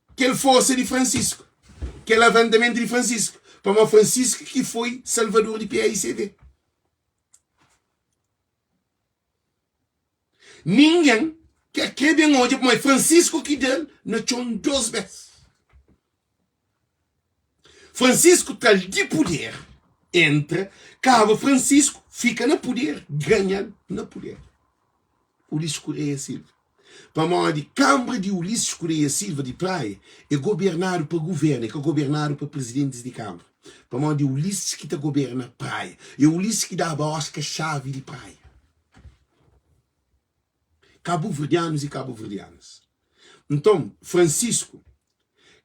[SPEAKER 1] aquela força de Francisco, aquele levantamento de Francisco, para o Francisco que foi salvador de PAICV. Ninguém que quer bem hoje, mas Francisco que dele, não tinha 2 vezes. Francisco está de poder, entra, cava Francisco, fica no poder, ganha no poder. Ulisses Correia Silva. Para a de Câmara de Ulisses Correia Silva de Praia, é governado para governo, é governado para presidentes de Câmara. Para a de Ulisses que está governa Praia. É Ulisses que dá a Oscar-chave de Praia. Cabo-verdianos e cabo-verdianas. Então, Francisco,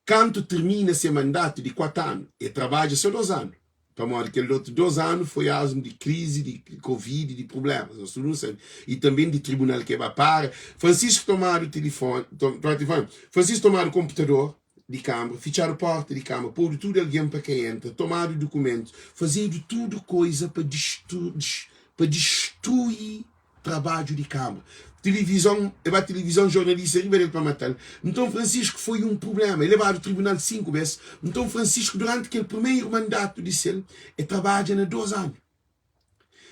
[SPEAKER 1] quando termina seu mandato de 4 anos, ele trabalha só 2 anos. Para aquele outro 2 anos foi asmo de crise, de Covid, de problemas. E também de tribunal que vai para. Francisco tomar o telefone, Francisco tomar o computador de Câmara, fechar a porta de Câmara, pôr tudo alguém para quem entra, tomar o documento, fazer tudo coisa para destruir trabalho de Câmara. Televisão, a televisão jornalista dele para matar. Então Francisco foi um problema. Ele levado ao tribunal 5 vezes. Então Francisco, durante aquele primeiro mandato de ele, trabalha na 2 anos.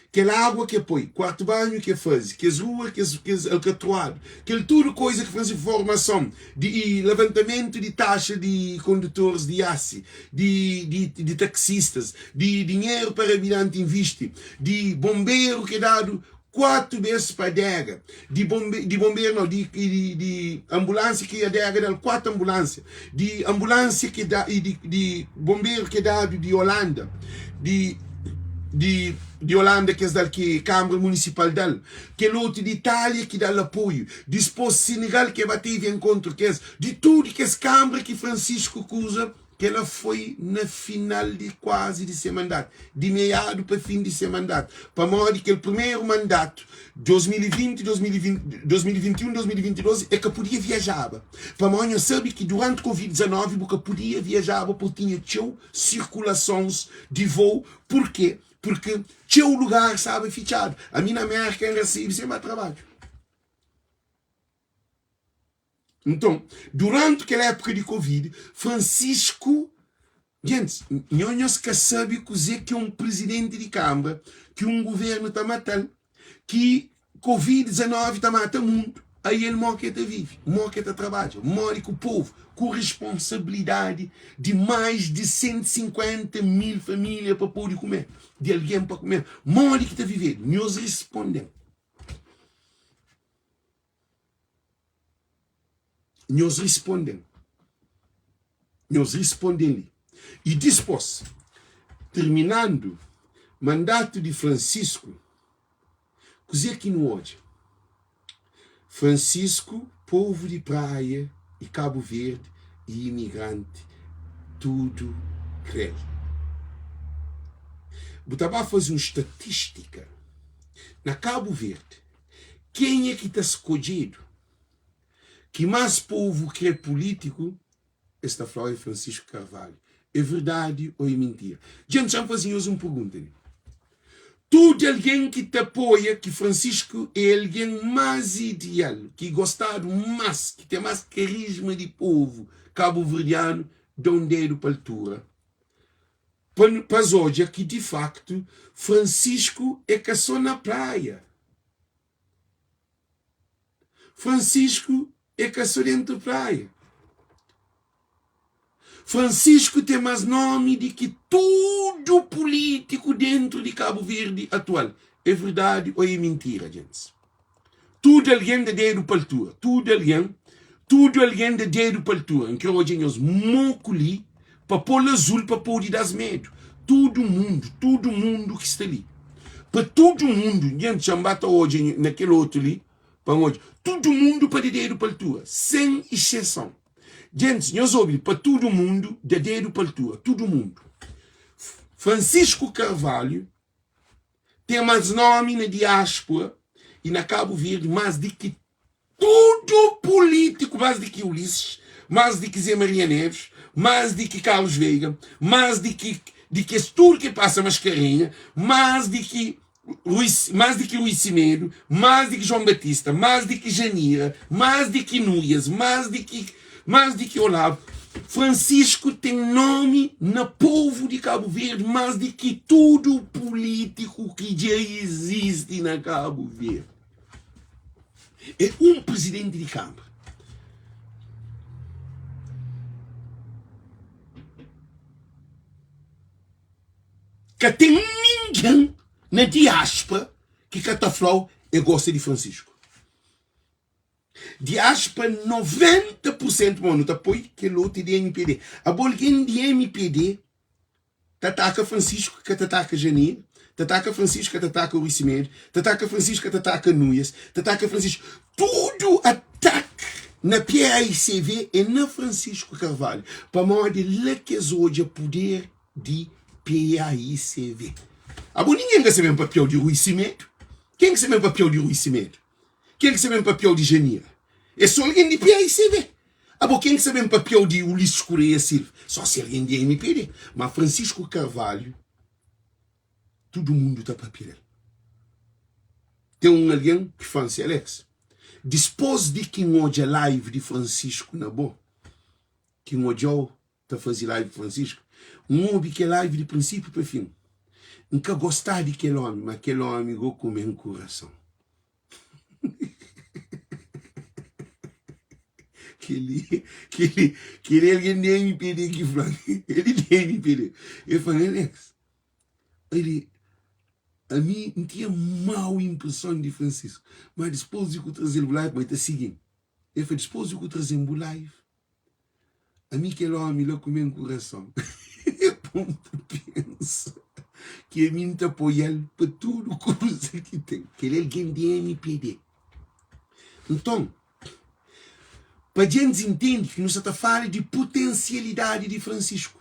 [SPEAKER 1] Aquela água que põe, quarto banho que faz, que as ruas, que as alcatroadas, aquele tudo coisa que faz informação, de levantamento de taxa de condutores de aço, de taxistas, de dinheiro para habitante investe, de bombeiro que é dado 4 vezes para a adega, de ambulância que a adega dá 4 ambulâncias, de ambulância que dá, e de bombeiro que é dado de Holanda, de Holanda que é daqui, Câmara Municipal dela, que outro de Itália que dá apoio, de Senegal que bateve encontro, que é de tudo que é Câmara que Francisco usa, que ela foi na final de quase de seu mandato, de meado para fim de seu mandato, para modo que o primeiro mandato, 2020, 2021, 2022, é que podia viajar. Para modo sabe que durante o Covid-19, porque podia viajar, porque tinha circulações de voo. Por quê? Porque tinha um lugar, sabe, fechado. A minha América recebe sempre trabalho. Então, durante aquela época de Covid, Francisco, gente, nós que sabem que é um presidente de Câmara, que um governo está matando, que Covid-19 está matando muito, aí ele morre que vive, morre que trabalha, morre com o povo, com responsabilidade de mais de 150 mil famílias para poder comer, de alguém para comer, morre que está vivendo, nós respondemos. Nós respondemos. E depois, terminando o mandato de Francisco, coisa que no hoje, Francisco, povo de praia e Cabo Verde e imigrante, tudo crê. Eu estava a fazer uma estatística. Na Cabo Verde, quem é que está escolhido? Que mais povo que é político, esta flor é Francisco Carvalho. É verdade ou é mentira? Gente, já me faziam uma pergunta. Todo alguém que te apoia que Francisco é alguém mais ideal, que gostado mais, que tem mais carisma de povo cabo-verdiano, dá um dedo para a altura. Para hoje, que de facto, Francisco é caçou na praia. Francisco é que só dentro da praia. Francisco tem mais nome do que tudo político dentro de Cabo Verde atual. É verdade ou é mentira, gente? Tudo alguém de dedo para altura. Tudo alguém de dedo para altura. Em que hoje nós moculi para pôr azul para pôr das medo. Todo mundo que está ali. Para todo mundo, gente, chambata hoje naquele outro ali, para hoje, todo mundo para de dedo para altura, sem exceção. Gente, nós ouvimos para todo mundo, de dedo para altura, todo mundo. Francisco Carvalho tem mais nome na diáspora e na Cabo Verde, mais do que tudo político, mais do que Ulisses, mais do que Zé Maria Neves, mais do que Carlos Veiga, mais do que tudo que passa Mascarenha, mais do que Luís Cimedo, mais do que João Batista, mais do que Janira, mais do que Núñez, mais do que Olavo. Francisco tem nome no povo de Cabo Verde, mais do que tudo político que já existe na Cabo Verde. É um presidente de Câmara. Que tem ninguém na diáspora que cataflau e gosta de Francisco. Diáspora 90%, mano, tá apoio que luta de MPD. A bolguinha de MPD ataca Francisco, que ataca Janir, ataca Francisco, que ataca o Cimedo, ataca Francisco, que ataca Núñez, ataca Francisco. Tudo ataque na PAICV e na Francisco Carvalho. Para modo de que hoje o poder de PAICV. A ninguém quer saber o papel de Rui Cimedo. Quem quer saber o papel de Rui Cimedo? Quem quer saber o papel de Janir? É só alguém de PAICV. Quem quer saber o papel de Ulisses Correia Silva? Só se alguém de MPD. Mas Francisco Carvalho, todo mundo está para papel. Tem alguém que faz Alex. Depois de que hoje a live de Francisco na boa, que hoje está fazendo live de Francisco, ouve que é live de princípio para fim. Nunca gostar de aquele homem, mas aquele homem vou comer no coração. que ele alguém de MPD que fala. Ele de MPD. Eu falei, Alex, a mim não tinha mal impressão de Francisco, mas depois de que eu trazer o live, mas está seguindo. Eu falei, depois de que eu trazer o live, a mim aquele homem lá comer no coração. Eu penso que a mim está apoiando para tudo coisa que tem. Que ele é alguém de MPD. Então, para a gente entender que nós estamos falando de potencialidade de Francisco.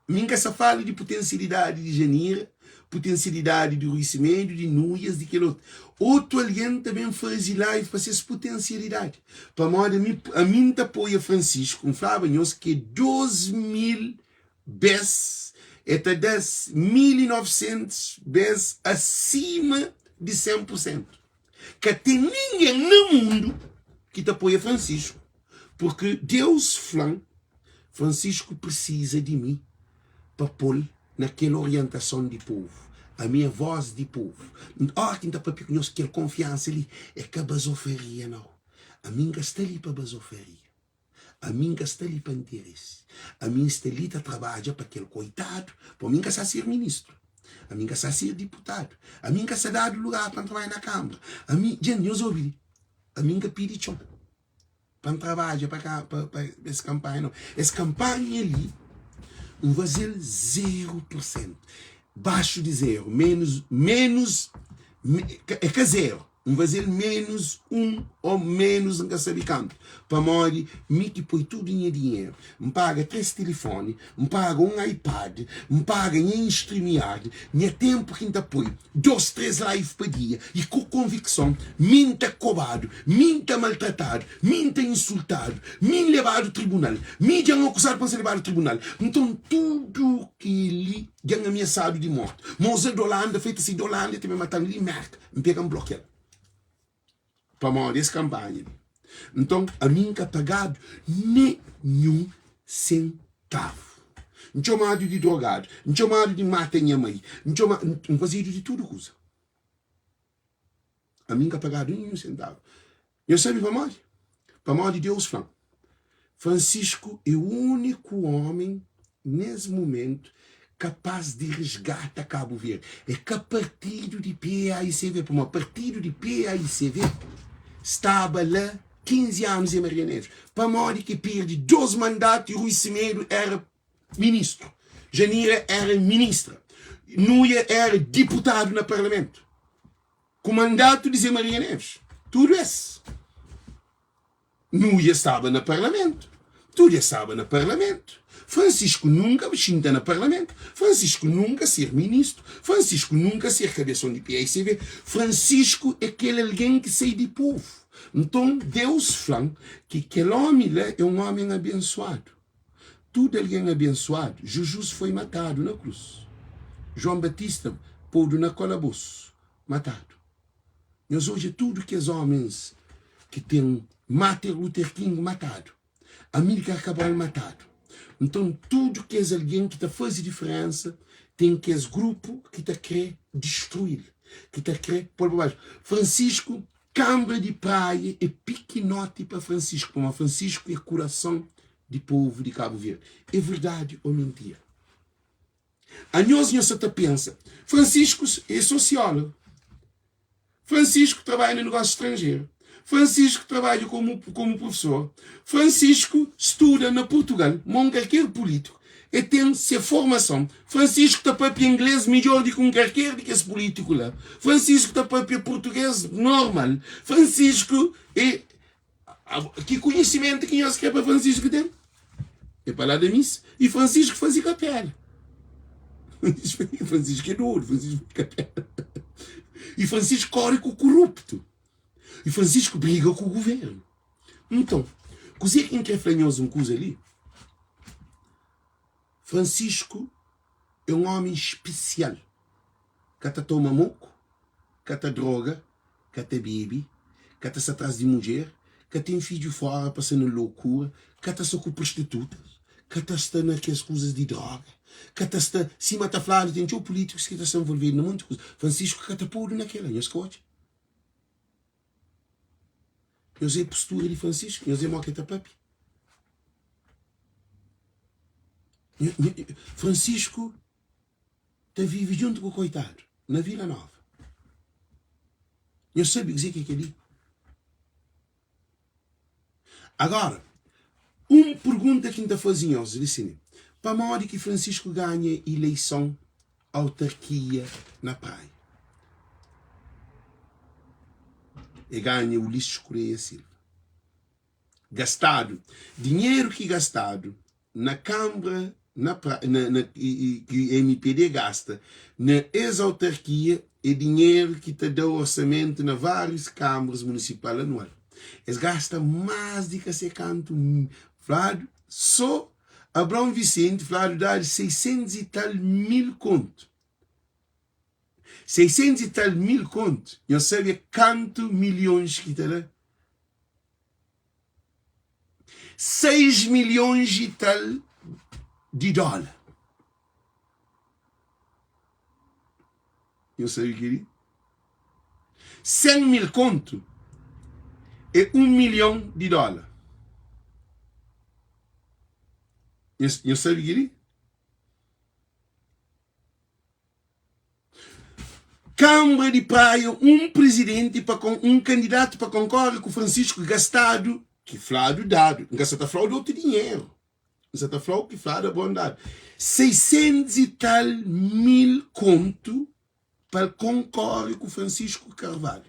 [SPEAKER 1] Ninguém se fala de potencialidade de Janira, potencialidade de Rui Cimedo, de Núñez, de aquele outro. Outro alguém também faz live para essa potencialidade. Para modo a mim te apoia Francisco, falava que 2.000 vezes, até 1.900 vezes acima de 100%. Que tem ninguém no mundo que te apoia Francisco. Porque Deus fala, Francisco precisa de mim para pôr naquela orientação de povo, a minha voz de povo. Quem está para nós que confiança ali é que a basoferia não. A mim está ali para basoferia. A mim está ali para interesse. A mim está ali para trabalhar para aquele coitado, para mim está a ser ministro. A mim está a ser deputado. A mim está a dar lugar para trabalhar na Câmara. A mim, gente, nós ouvimos. A mim está pedindo chão para trabalhar para essa campanha. Não. Essa campanha ali, vai ser 0%. Baixo de zero. É que zero. Vai ser menos 1 ou menos um canto. Para morrer, me que põe tudo em dinheiro. Me paga 3 telefones, me paga um iPad, me paga em StreamYard, me tempo que ainda põe 2, 3 lives por dia. E com convicção, me está cobrado, me está maltratado, me está insultado, me levado ao tribunal, me já acusado para ser levado ao tribunal. Então, tudo que ele ganha ameaçado de morte. Moça de Holanda, feita assim de Holanda, também matando ele, merda, me pega um bloqueio. Para morrer essa campanha. Então, a mim que pagado nenhum centavo. Não chamado de drogado, não chamado de mata minha mãe, não fazia de tudo coisa. A mim que pagado nenhum centavo. Eu sei para morrer de Deus fã. Francisco é o único homem, nesse momento, capaz de resgatar Cabo Verde. É que a partido de PAICV, para um partido de PAICV, estava lá 15 anos em Maria Neves. Para morrer que perde 12 mandatos e Rui Semedo era ministro. Janira era ministra. Núria era deputado no Parlamento. Com mandato de Zé Maria Neves. Tudo isso. Núria estava no Parlamento. Tudo estava no Parlamento. Francisco nunca mexia no Parlamento. Francisco nunca ser ministro. Francisco nunca ser cabeção de PAICV. Francisco é aquele alguém que sai de povo. Então, Deus fala que aquele homem lá é um homem abençoado. Tudo alguém abençoado. Jesus foi matado na cruz. João Batista pôde na calabouço, matado. Mas hoje tudo que os homens que têm Martin Luther King matado, Amílcar Cabral matado. Então tudo que é alguém que está fazendo diferença tem que esse grupo que está querer destruir, que está querer pôr para baixo. Francisco, câmara de praia é piquinote para Francisco, como Francisco é coração de povo de Cabo Verde. É verdade ou mentira? A nós até pensa, Francisco é sociólogo. Francisco trabalha no negócio estrangeiro. Francisco trabalha como professor. Francisco estuda na Portugal, como qualquer político. E tem sua formação. Francisco está para inglês melhor do que qualquer de que esse político lá. Francisco está para português normal. Francisco é... Que conhecimento que nós quer para Francisco tem? É para lá da missa. E Francisco fazia capela. Francisco é duro, Francisco fazia capela. E Francisco corre com o corrupto. E Francisco briga com o governo. Então, coisa que quer franhoso uma coisa ali. Francisco é um homem especial. Cata toma moco, cata droga, cata bebe, cata se atrás de mulher, cata tem filho fora passando loucura, cata só com prostitutas, cata está naquelas coisas de droga, cata está, se mata flávio, tem tio políticos que estão envolvidos em muitas coisas. Francisco cata puro naquela, não escute. Eu sei a postura de Francisco, eu sei moqueta papi. Francisco está vivo junto com o coitado, na Vila Nova. Eu sei dizer o que é ali. Agora, uma pergunta que ainda faziam aos assim, para a hora que Francisco ganha eleição, autarquia na praia. E ganha Ulisses Correia Silva. Gastado. Dinheiro que gastado na Câmara, que a MPD gasta na ex-autarquia é dinheiro que te dá orçamento na várias câmaras municipais anual. Eles gastam mais de que se canto. Flávio, só Abrão Vicente, Flávio dá 600 e tal mil conto. 600 e tal mil conto. Eu sei quanto milhões que está lá. 6 milhões e tal de dólar. Eu sei o que é. 100 mil conto é 1 milhão de dólar. Eu sei o que é. Câmara de Praia, um presidente, um candidato para concorrer com o Francisco gastado, que Flávio dado. Não está falando de outro dinheiro. Não está falando que Flávio é bom dado. 600 e tal mil conto para concorrer com o Francisco Carvalho.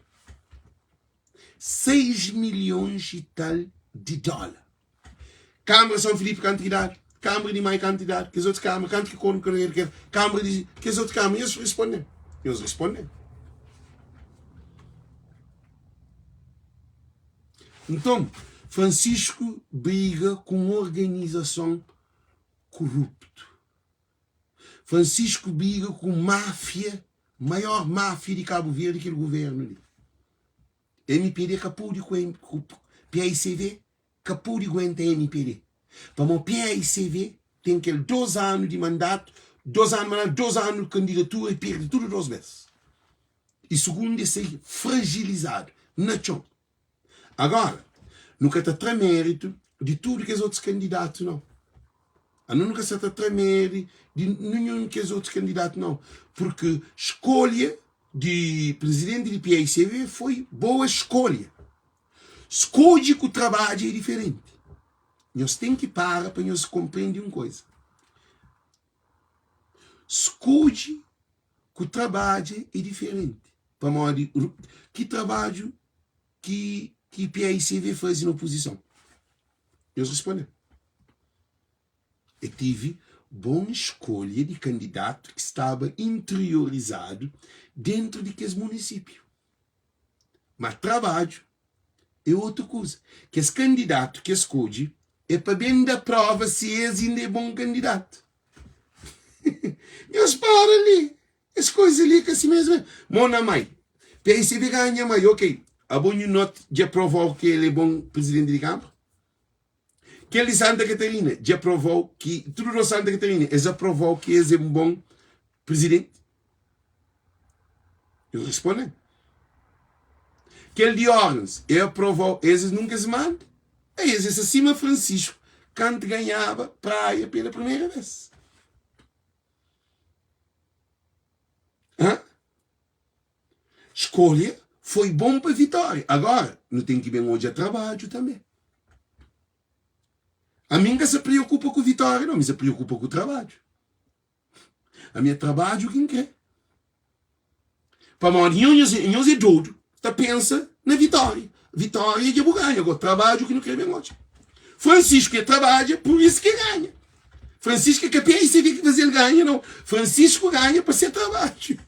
[SPEAKER 1] 6 milhões e tal de dólar. Câmara São Filipe, quantidade. Câmara de Maia, quantidade. Que as outras câmaras, quanto que concorrer, Câmara de... Que as outras câmaras, eles respondem. Eles respondem. Então, Francisco briga com organização corrupta. Francisco briga com máfia, maior máfia de Cabo Verde que o governo ali. MPD capou de PAICV, capou de aguentar MPD. Para o PAICV tem aquele 2 anos de mandato, 2 anos de candidatura e perde tudo 2 vezes. E segundo, é ser fragilizado. Não. Agora, nunca está a mérito de tudo que os outros candidatos não. Nunca se está a mérito de nenhum que os outros candidatos não. Porque escolha de presidente de PICV foi boa escolha. Escolha que o trabalho é diferente. Nós temos que parar para nós compreender uma coisa. Escolha que o trabalho é diferente. Para modo que trabalho que PICV faz na oposição. Nós respondemos. Eu tive boa escolha de candidato que estava interiorizado dentro de aqueles municípios. Mas trabalho é outra coisa. Que esse candidato que escolhe é para bem da prova se esse ainda é bom candidato. Meus para ali. As coisas ali que assim mesmo. Mona mãe. PICV ganha mãe. Ok. A bom note de aprovar que ele é bom presidente de Câmara. Que ele Santa Catarina já aprovou que tudo no Santa Catarina eles aprovou que ele é um bom presidente. Eu respondo. Que ele de Orleans ele aprovou eles nunca se manda. Eles acima Francisco quando ganhava praia pela primeira vez. Hã? Escolha foi bom para a vitória. Agora, não tem que ver hoje a trabalho também. A mim que se preocupa com a vitória, não, me se preocupa com o trabalho. A minha trabalho quem quer. Para nós é doido, está pensa na vitória. Vitória de ganha, agora trabalho que não quer bem hoje. Francisco que trabalha, por isso que ganha. Francisco é que a PICV que fazer ele ganha, não. Francisco ganha para ser trabalho.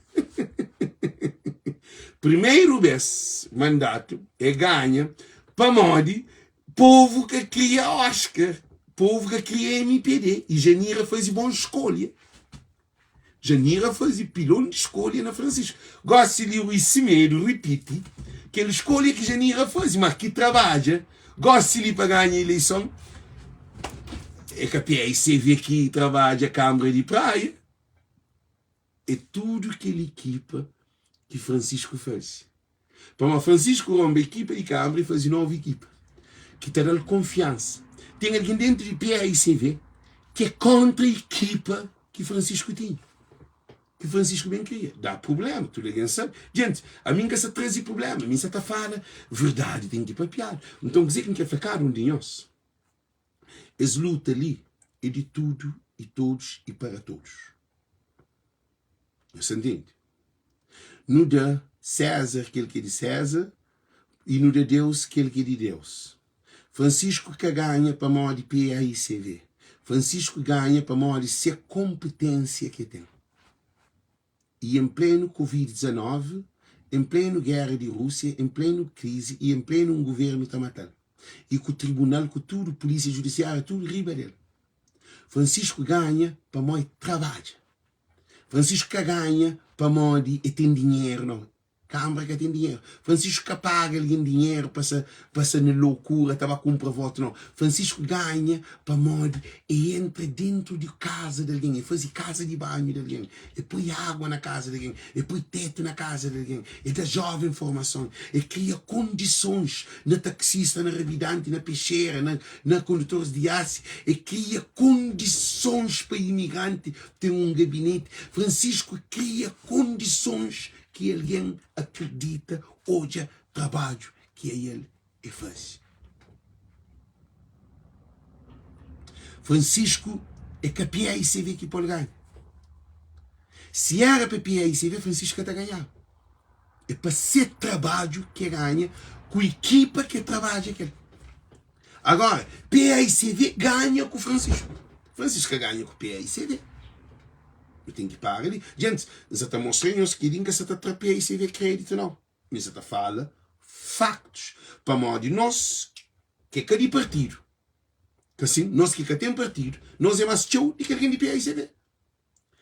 [SPEAKER 1] Primeiro mandato é ganha para modo povo que cria Oscar. Povo que cria MPD. E Janira faz boa escolha. Janira faz pilão de escolha na Francisco. Gosto de o Isimeiro, repite, que ele escolha que Janira faz, mas que trabalha. Gosto de para ganhar a eleição. É que a PICV que trabalha a Câmara de Praia. É tudo aquela equipa que Francisco faz. Para Francisco rompe a equipa de Câmara e faz nova equipa. Que te dá confiança. Tem alguém dentro de PICV que é contra a equipa que Francisco tem. Que Francisco bem queria. Dá problema, tu ninguém sabe. Gente, a mim que se traz problema, a mim se está fala, verdade tem que ir para piada. Então, dizer que quer ficar um de nós. As lutas ali é de tudo e todos e para todos. Você entende? No dá César aquele que é de César e no dá Deus aquele que é de Deus. Francisco que ganha para modo de PICV. Francisco ganha para modo de ser competência que tem. E em pleno Covid-19, em pleno guerra de Rússia, em pleno crise e em pleno um governo está matando. E com o tribunal, com tudo, polícia judiciária, tudo riba dele. Francisco ganha para modo de trabalho. Francisco que ganha para modo de tem dinheiro, não. Câmara que tem dinheiro. Francisco que paga alguém dinheiro para na loucura, estava a comprar voto, não. Francisco ganha para modo e entra dentro de casa de alguém, e faz casa de banho de alguém, e põe água na casa de alguém, e põe teto na casa de alguém, e dá jovem formação, e cria condições na taxista, na revidante, na peixeira, na condutores de aço, e cria condições para imigrante ter um gabinete. Francisco cria condições que alguém acredita hoje trabalho que é ele e faz. Francisco é que a PICV que pode ganhar. Se era para a PICV, Francisco está a ganhar. É para ser trabalho que ganha com a equipa que trabalha aquele. Agora, PICV ganha com Francisco. Francisco ganha com PICV. Eu tenho que parar ali. Gente, você está mostrando que ninguém se está atrapalhando e se vê crédito, não. Mas você está falando factos. Para modo de nós, que é cada partido. Que assim, nós que tem partido, nós é mais tchau de que alguém de PICV.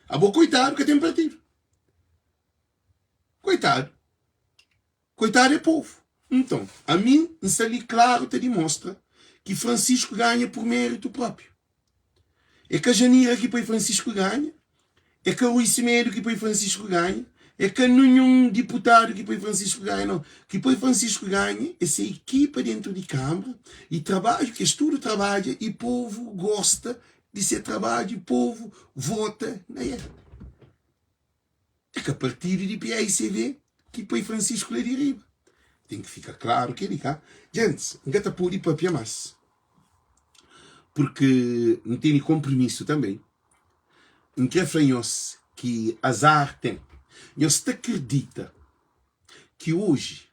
[SPEAKER 1] Ah, bom, coitado que tem partido. Coitado. Coitado é povo. Então, a mim, isso ali claro te demonstra que Francisco ganha por mérito próprio. É que a Janira que põe Francisco ganha. É que o Isimeiro que põe Francisco ganha. É que nenhum deputado que põe Francisco ganha, não. Que põe Francisco ganha, essa equipa dentro de Câmara, e trabalho, que estudo trabalha, e o povo gosta de ser trabalho, e o povo vota. Não é? É que a partir de PAICV, que põe Francisco lá de riba. Tem que ficar claro que ele cá. Gente, não está por ir para Piamas. Porque não tem compromisso também. Não quer franhos que azar tem. Você acredita que hoje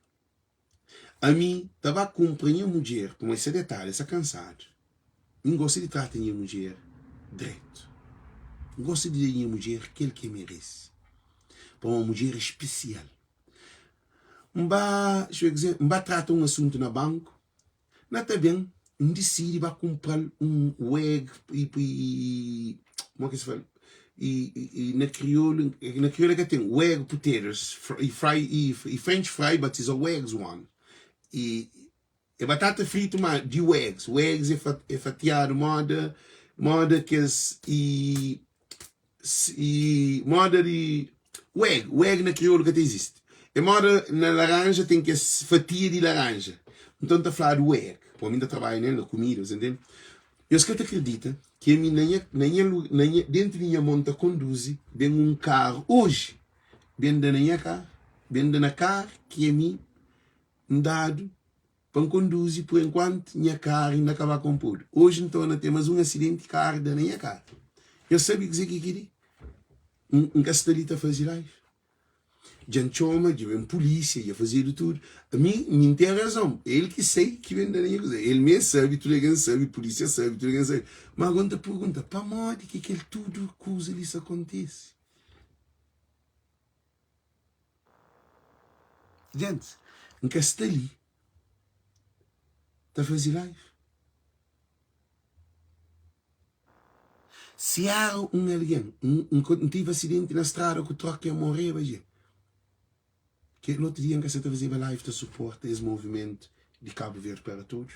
[SPEAKER 1] a mim estava a acompanhar a mulher com esse detalhe, essa cansada. Não gosto de tratar a mulher direito. Não gosto de dizer a mulher aquele que merece. Para uma mulher especial. Não vai tratar um assunto no banco. Não está bem. Não decide vai comprar um egg e como é que se fala? E na crioula que tem egg potatoes e French fry, but it's a eggs one. E batata frita de eggs. O eggs é fatiado moda que e moda de o egg na crioula que existe. E moda na laranja tem que fatia de laranja. Então está a falar do egg. Para mim, trabalho na comida, entende? Eu se que acredita que a mim dentro da minha monta conduz vem um carro hoje, vem da minha carro, vem da carro que a mim dado para conduzir por enquanto minha carro ainda acaba com tudo. Hoje então nós temos um acidente de carro da minha carro. Eu sabia dizer que queria um castelito a fazer live. Gente chama, de vem polícia, ia fazer de tudo. A mim, me tem razão. Ele que sei que vem da minha coisa. Ele mesmo sabe, tudo alguém sabe, polícia sabe, tudo alguém sabe. Mas agora pergunta, para modo que aquele tudo coisa isso acontece? Gente, um castelo está a fazer live. Se há um alguém, tive acidente na estrada que troca a morrer, vai que no outro dia que você está fazendo live de suporte esse movimento de Cabo Verde para todos.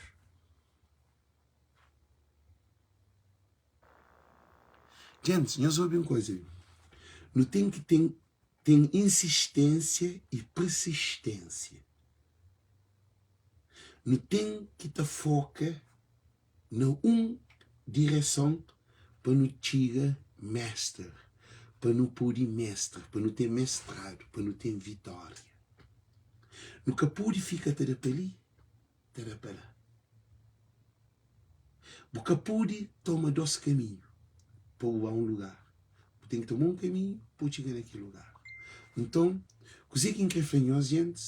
[SPEAKER 1] Gente, eu soube uma coisa. Não tem que tem insistência e persistência. Não tem que te foca na direção para não tirar mestre, para não pôr mestre, para não ter mestrado, para não ter vitória. Nunca pode ficar terapeli, terapela. Nunca pode tomar dois caminhos para ir a um lugar. Tem que tomar um caminho para chegar naquele lugar. Então, coisa que incrível, gente,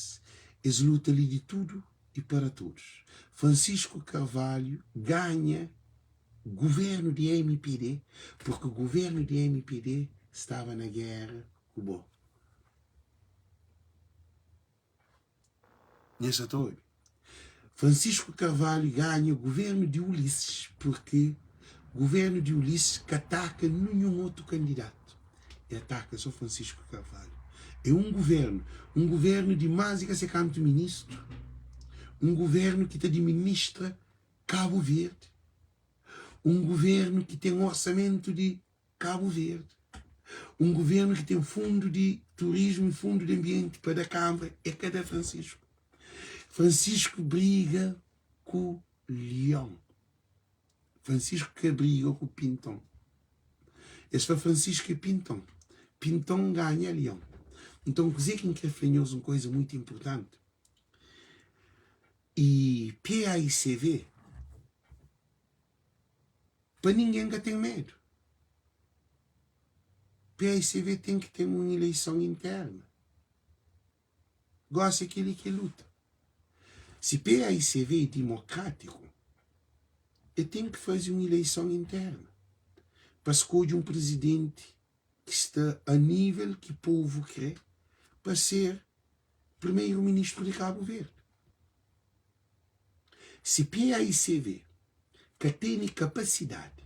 [SPEAKER 1] é luta ali de tudo e para todos. Francisco Carvalho ganha governo de MPD, porque o governo de MPD estava na guerra com o Bo. Nessa torre. Francisco Carvalho ganha o governo de Ulisses, porque o governo de Ulisses que ataca nenhum outro candidato. E ataca só Francisco Carvalho. É um governo de Másica ser canto ministro, um governo que te administra Cabo Verde, um governo que tem um orçamento de Cabo Verde, um governo que tem fundo de turismo e fundo de ambiente para a Câmara, é cada Francisco. Francisco briga com o Leão. Francisco que briga com o Pintão. Esse foi Francisco e Pintão. Pintão ganha Leão. Então, dizer que é uma coisa muito importante. E PAICV, para ninguém que tem medo. PAICV tem que ter uma eleição interna. Gosta daquele que luta. Se PAICV é democrático, ele tem que fazer uma eleição interna para escolher um presidente que está a nível que o povo quer para ser primeiro-ministro de Cabo Verde. Se PAICV que tem capacidade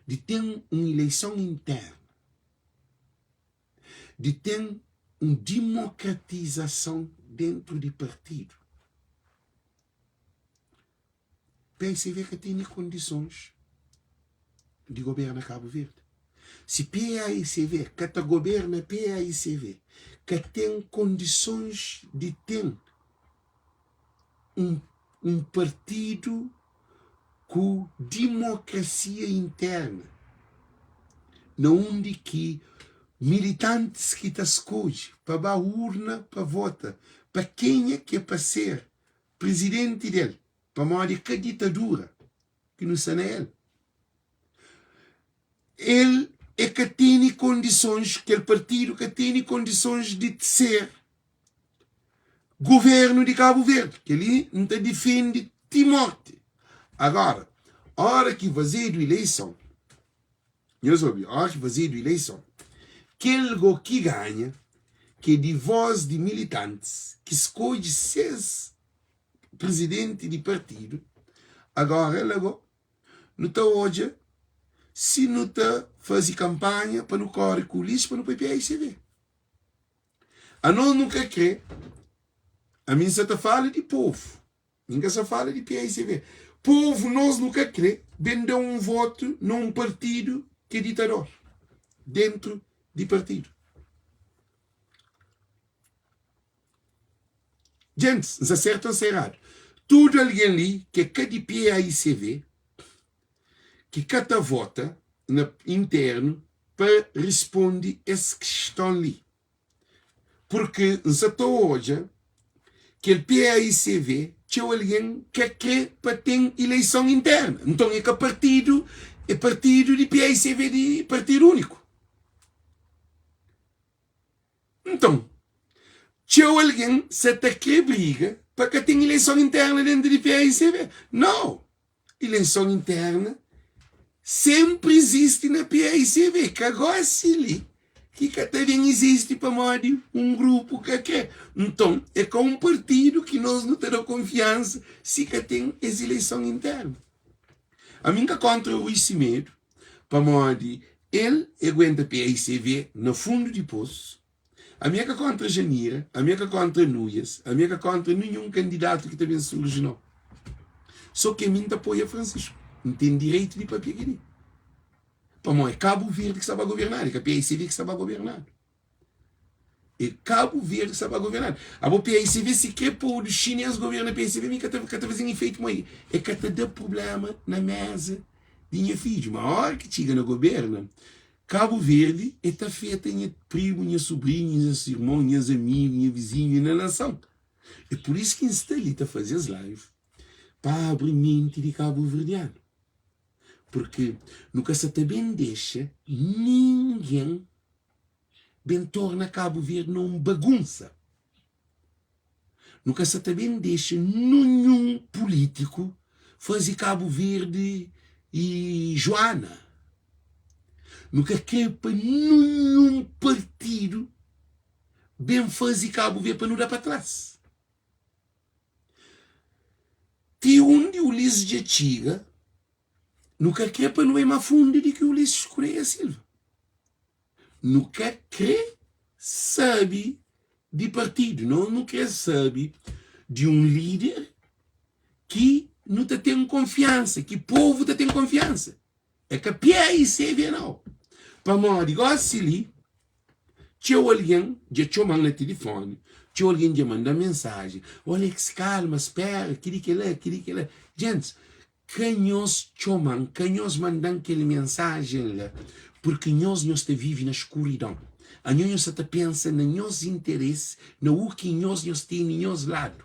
[SPEAKER 1] de ter uma eleição interna, de ter uma democratização dentro do partido, PAICV que tem condições de governar Cabo Verde. Se PAICV, que está governa PAICV, que tem condições de ter um partido com democracia interna, na onde que militantes que te escolhem para a urna, para votar, para quem é que é para ser presidente dele, para morrer que ditadura, que não sei ele. Ele é que tem condições, aquele partido que tem condições de ser governo de Cabo Verde, que ele não te defende de morte. Agora, a hora que fazer a eleição, a hora que fazer a eleição, aquele que ganha, que é de voz de militantes, que escolhe ser presidente de partido, agora, logo, não está hoje, se não está fazer campanha para não correr com o lixo, para não PPICV. A nós nunca crê. A mim só fala de povo. Ninguém só fala de PICV. Povo, nós nunca crê. Vender um voto num partido que é ditador. Dentro de partido. Gente, se acertam ou se errado. Tudo alguém ali que é de PICV, que cada vota no interno para responder essa questão ali. Porque se estou hoje que o PAICV tinha alguém que quer para ter eleição interna. Então é que partido de PAICV de partido único. Então, tinha alguém que briga para que tenha eleição interna dentro de PAICV. Não! Eleição interna sempre existe na PAICV, que agora se li. Que também existe para morrer um grupo que quer. Então, é com um partido que nós não temos confiança se que tem essa eleição interna. A minha contra o Isimedo, para morrer, ele aguenta PAICV no fundo de poço. A minha contra Janira, a minha contra Núñez, a minha contra nenhum candidato que também se originou. Só que a mim apoia Francisco. Não tem direito de papel aqui. É Cabo Verde que estava a governar, é a PICV que estava a governar. É Cabo Verde que estava a governar. A PICV se quer por os chineses governam a PICV, mas que está fazendo efeito mais. É que está dando problema na mesa de minha filha. Uma hora que chega no governo, Cabo Verde está feita minha primo, minha sobrinha, minhas irmãos, minhas amigos, minha vizinha, na nação. É por isso que está ali a fazer as lives para abrir mente de Cabo Verdeano. Porque nunca se também deixa ninguém bem torna Cabo Verde numa bagunça. Nunca se também deixa nenhum político fazer Cabo Verde e Joana. Nunca quer para nenhum partido bem fazer Cabo Verde para não dar para trás. Tem onde o Ulisses de Chiga nunca quer para não é mais fundo de que o Ulisses Correia Silva. Nunca quer sabe de partido, não quer sabe de um líder que não te tem confiança, que o povo te tem confiança. É que a PICV não. Para morrer, igual ali, tinha alguém que chamou no telefone, tinha alguém que manda mensagem, olha que calma, espera, queria que lá. Gente, canhos chamam, canhos mandam aquela mensagem lá, porque nós vivemos na escuridão. A nós está pensa no nosso interesse, no que nós tem no nosso lado.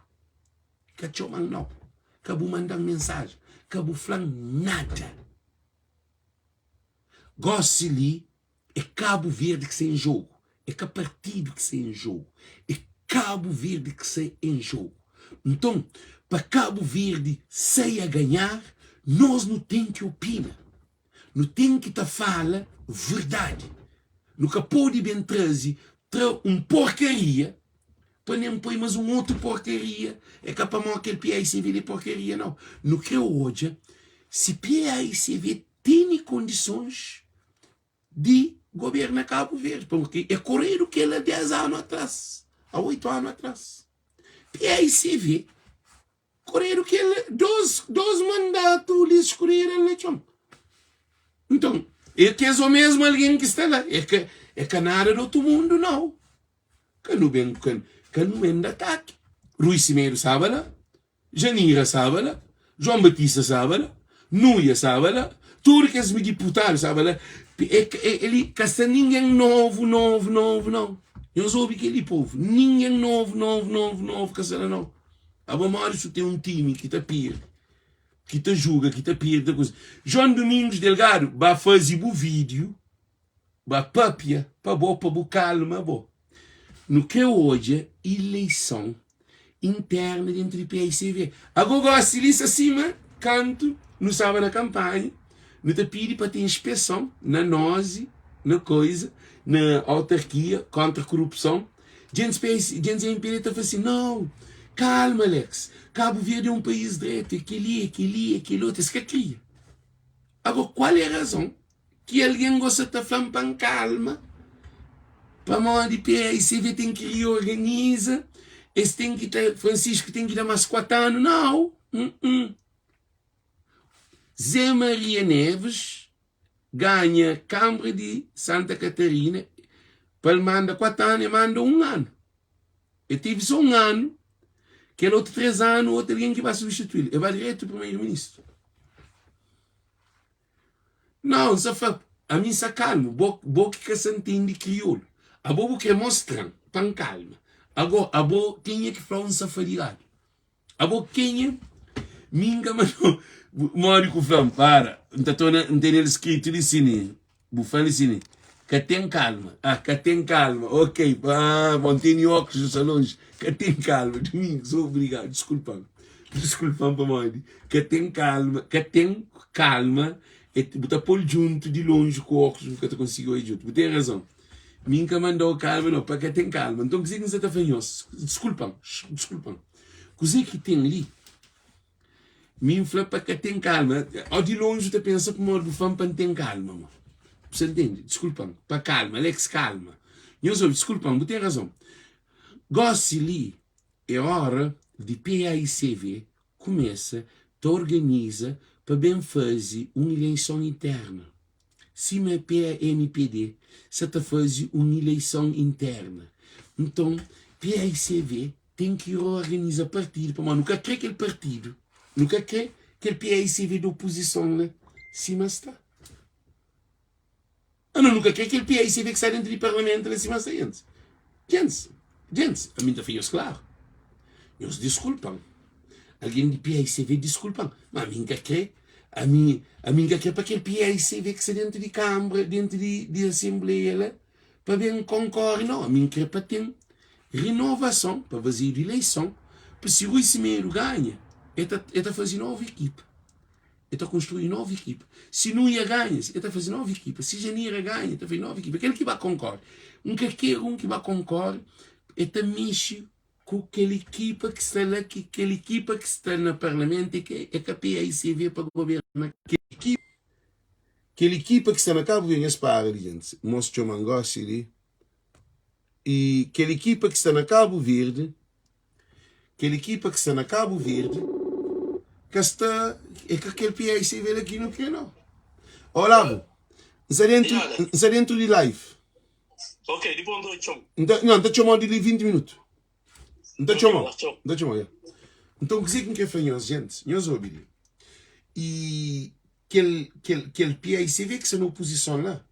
[SPEAKER 1] Que chamam não, acabou mandando mensagem, acabou falando nada. Gosto ali, é Cabo Verde que está em jogo, é que partido que está em jogo, é Cabo Verde que está em jogo. Então, para Cabo Verde sair a ganhar, nós não temos que opinar. Não tem que te falar verdade. Nunca pode bem trazer porcaria, para nem pôr mais outro porcaria. É capaz de aquele PICV de porcaria, não. Não creu hoje, se PICV tem condições de governar Cabo Verde, porque é correr o que ele há 10 anos atrás, há 8 anos atrás. PICV, correr o que ele, 2 mandatos, eles escolheram a eleição. Então, É que é o mesmo alguém que está lá. É que nada do outro mundo, não. Que não vem de ataque. Rui Cimeiro sabe lá. Janira sabe lá. João Batista sabe lá. Núria sabe lá. Tudo que é deputado sabe lá. Ele caça ninguém novo, não. Eu soube que ele povo. Ninguém novo, caça não. A Bomar isso tem um time que está pira. Que te julga, que te pira. João Domingos Delgado vai fazer o vídeo. Vai papia. Para bo calma, bo. No que hoje é eleição interna dentro do PICV. Agora, se isso acima, canto, não sabe na campanha, não te pede para ter inspeção na nose, na coisa, na autarquia, contra a corrupção. Gente impede está assim, não, calma, Alex, Cabo Verde é um país direito, aquele outro, isso que cria. Agora, qual é a razão que alguém gosta de falar para calma? Para a de PICV tem que reorganizar. Esse tem que ter, Francisco tem que dar mais 4 anos. Não. Zé Maria Neves ganha Câmara de Santa Catarina. Para ele manda 4 anos e manda 1 ano. Ele teve só 1 ano. Que ele outro 3 anos, outro alguém que vai substituir. Ele vai direto para o primeiro-ministro. Não, a mim se calma. Boa que se entende crioulo. A boa que mostra, para calma. Agora, a boa quem é que fala um safadigado? A boa quem é? Minga, mas Mário que fala, para. Não tem ele escrito ali, sim. Bufando assim. Que tem calma. Que tem calma. Ok. Bom, tem óculos nos salões. Que tem calma. Domingos, obrigado. Desculpa para Mário. Que tem calma. Que tem calma. E botar pôr junto de longe com o óculos. Porque tu conseguiu ir junto. Tem razão. Minha mandou calma, não, para que tem calma. Então, que você está fanhoso? Desculpa. Coisa que tem ali, minha fala para que tem calma. Ao de longe, você pensa que o morro fã para ter calma. Mano. Você entende? Desculpa. Para calma, Alex, calma. Eu sou, desculpa, você tem razão. Gosto ali, é hora de PAICV começa, te organiza para bem fazer uma eleição interna. Se me PMPD, se te faz uma eleição interna. Então, PICV tem que organizar partido. Para nunca quer aquele partido, nunca quer aquele PICV de oposição, né? Cima está. Nunca quer aquele PICV que sai dentro do parlamento, lá cima está, gente. Gente, a mim está feio, claro. Eles desculpam. Alguém de PICV desculpam. Mas a mim quer. A minha que é para aquele PICV que se dentro de Câmara, dentro de Assembleia, para ver concorre, não. A minha que é para ter renovação, para fazer eleição. Para se o Cimeiro ganha, é fazer nova equipa. É construir nova equipa. Se não ia ganhar, é fazer nova equipa. Se Janira ganha, é fazer nova equipa. Aquele que vai concorrer. Um que vai concorrer, é mexer com aquela equipa que está lá, aquela equipa que está no Parlamento, que é a PICV para governar. Aquela equipa que está na Cabo Verde, para gente, mostra o mangossi ali. E aquela equipa que está na Cabo Verde, que está, é que aquele PICV aqui não quer, não. Olá, está dentro de live.
[SPEAKER 2] Ok, depois não chamo.
[SPEAKER 1] Não, está chamando de 20 minutos. Não está chamando. Então, o que é que é fanhoso, gente? Nós ouvimos. E aquele PICV que está na oposição lá,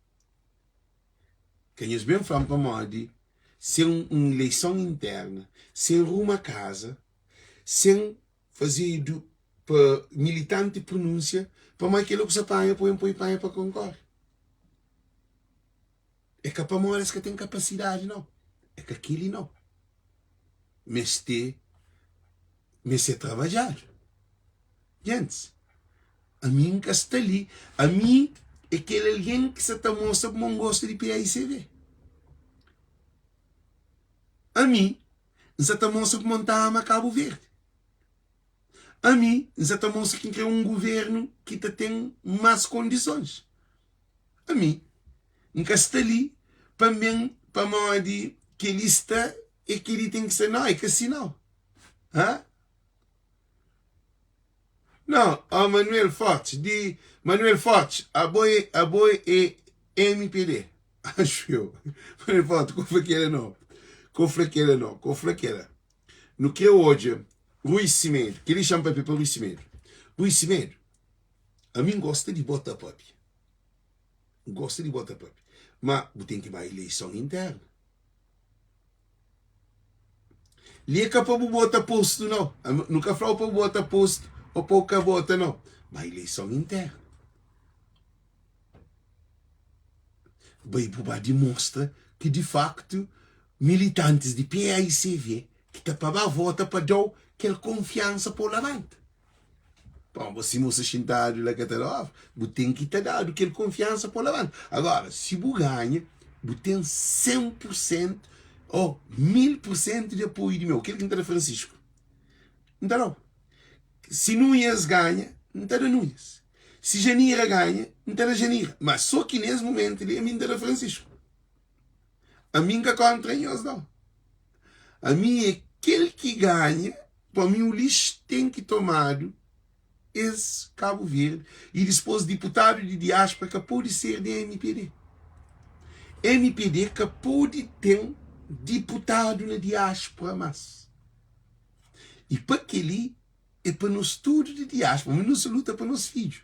[SPEAKER 1] que nós bem falamos para Modi, sem uma eleição interna, sem rumo a casa, sem fazer para militante pronúncia, para mais aquilo que se apanha, põe para concorrer. É que para Modi que tem capacidade, não. É que aquele não. Mas é trabalhar. Gente, a mim que está ali, a mim é aquele alguém que se está mostrando que não gosta de PICV. A mim, se está mostrando que não está a Cabo Verde. A mim, se está mostrando que é um governo que tem mais condições. A mim, nunca está ali, para mim, para mim, que ele está e que ele tem que ser, não, é que assim não. Hã? Não, a Manuel Fortes, de Manuel Fortes, a boi é MPD. Acho eu. Manuel Fortes, com flequeira não. Com flequeira não, com flequeira. No que hoje, Rui Cimeiro, que ele chama para Rui Cimeiro. Rui Cimeiro, a mim gosta de botar papi. Gosta de botar papi. Mas tem que ir para eleição interna. Ele é capaz de botar posto, não. Nunca falou para botar posto ou pouca bota, não. Mas eleição interna. Bem, Buba demonstra que, de facto, militantes de PAICV que estão para votar para dar aquela confiança para o Levante. Bom, você não se sentado lá que está tem que ter dado aquela confiança para o Levante. Agora, se você ganha, você tem 100% ou 1000% de apoio de meu. Aquele que não está Francisco. Não está não. Se Núñez ganha, não está Núñez. Se Janira ganha, não está Janira. Mas só que nesse momento ele é mim da Francisco. A mim que contra eles não. A mim é aquele que ganha, para mim o lixo tem que tomar esse Cabo Verde e depois deputado de diáspora que pode ser de MPD. MPD que pode ter deputado na diáspora, mas. E para aquele é para nós tudo de diáspora, mas não se luta para nós filhos.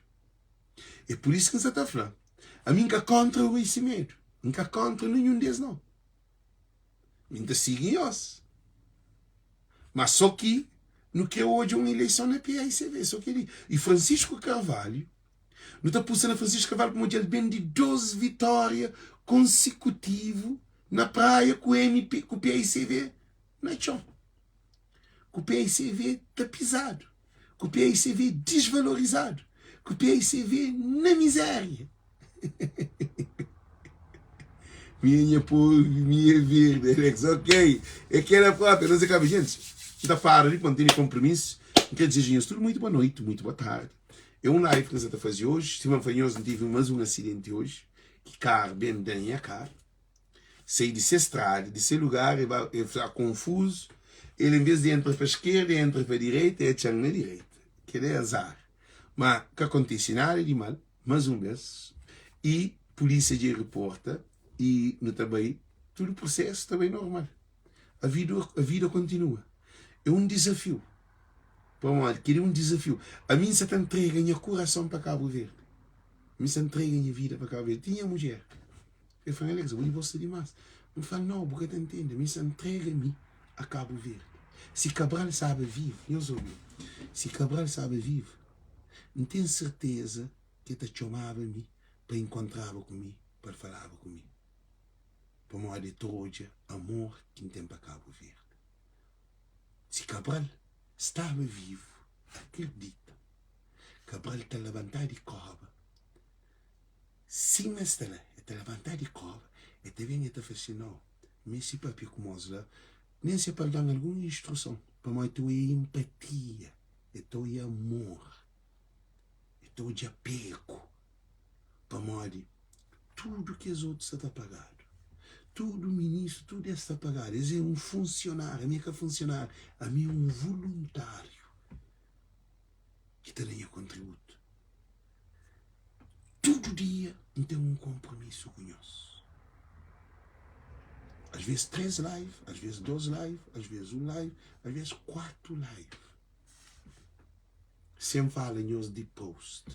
[SPEAKER 1] É por isso que você está falando. A mim que contra o conhecimento. Não que contra nenhum deles, não. Ainda seguem os. Mas só que, no que hoje uma eleição na PAICV, só que ele. E Francisco Carvalho, não está puxando Francisco Carvalho como ele bem de 12 vitórias consecutivas na praia com o PAICV. Não é tchau. Com o PAICV está pisado. Com o PAICV desvalorizado. Com o PAICV na miséria. Minha verde, Alex, ok. É que era própria, não se acaba, gente. Da para de manter compromisso. Quer dizer, gente, tudo muito boa noite, muito boa tarde. É um live que nós estamos a fazer hoje. Se não tive mais um acidente hoje. Que carro bem dentro a carro. Sei de ser estrada, de ser lugar, ele está confuso. Ele, em vez de entrar para a esquerda, entra para a direita e é na direita. Que é azar. Mas, que acontece nada de mal, mais uma vez. E polícia de reporta. E no também, todo o processo também normal. A vida continua. É um desafio. Para adquirir um desafio. A mim se entrega minha coração para Cabo Verde. A mim se entrega minha vida para Cabo Verde. Tinha mulher. Eu falei, Alex, eu gosto demais. Eu falei, não, porque tu entende. A mim se entrega-me a Cabo Verde. Se Cabral sabe vivo, eu sou vivo. Se Cabral sabe vivo, não tenho certeza que ele chamava-me para encontrar comigo, para falar comigo. Para mostrar de todo amor que tem para Cabo Verde. Se Cabral estava vivo, acredita. Cabral está levantado de cova. Sim, mas está levantado de cova. E também está fazendo, não. Mas se papi como nós lá, nem se para dar alguma instrução. Para mostrar tua empatia, e teu amor, e teu apego. Para mostrar tudo que os outros estão pagando. Tudo ministro, tudo está pagado. Ele é um funcionário, a minha que é funcionário, a minha é um voluntário que tem o contributo. Todo dia tem um compromisso com nós. Às vezes 3 lives, às vezes 2 lives, às vezes 1 live, às vezes 4 lives. Sempre fala em nós de post.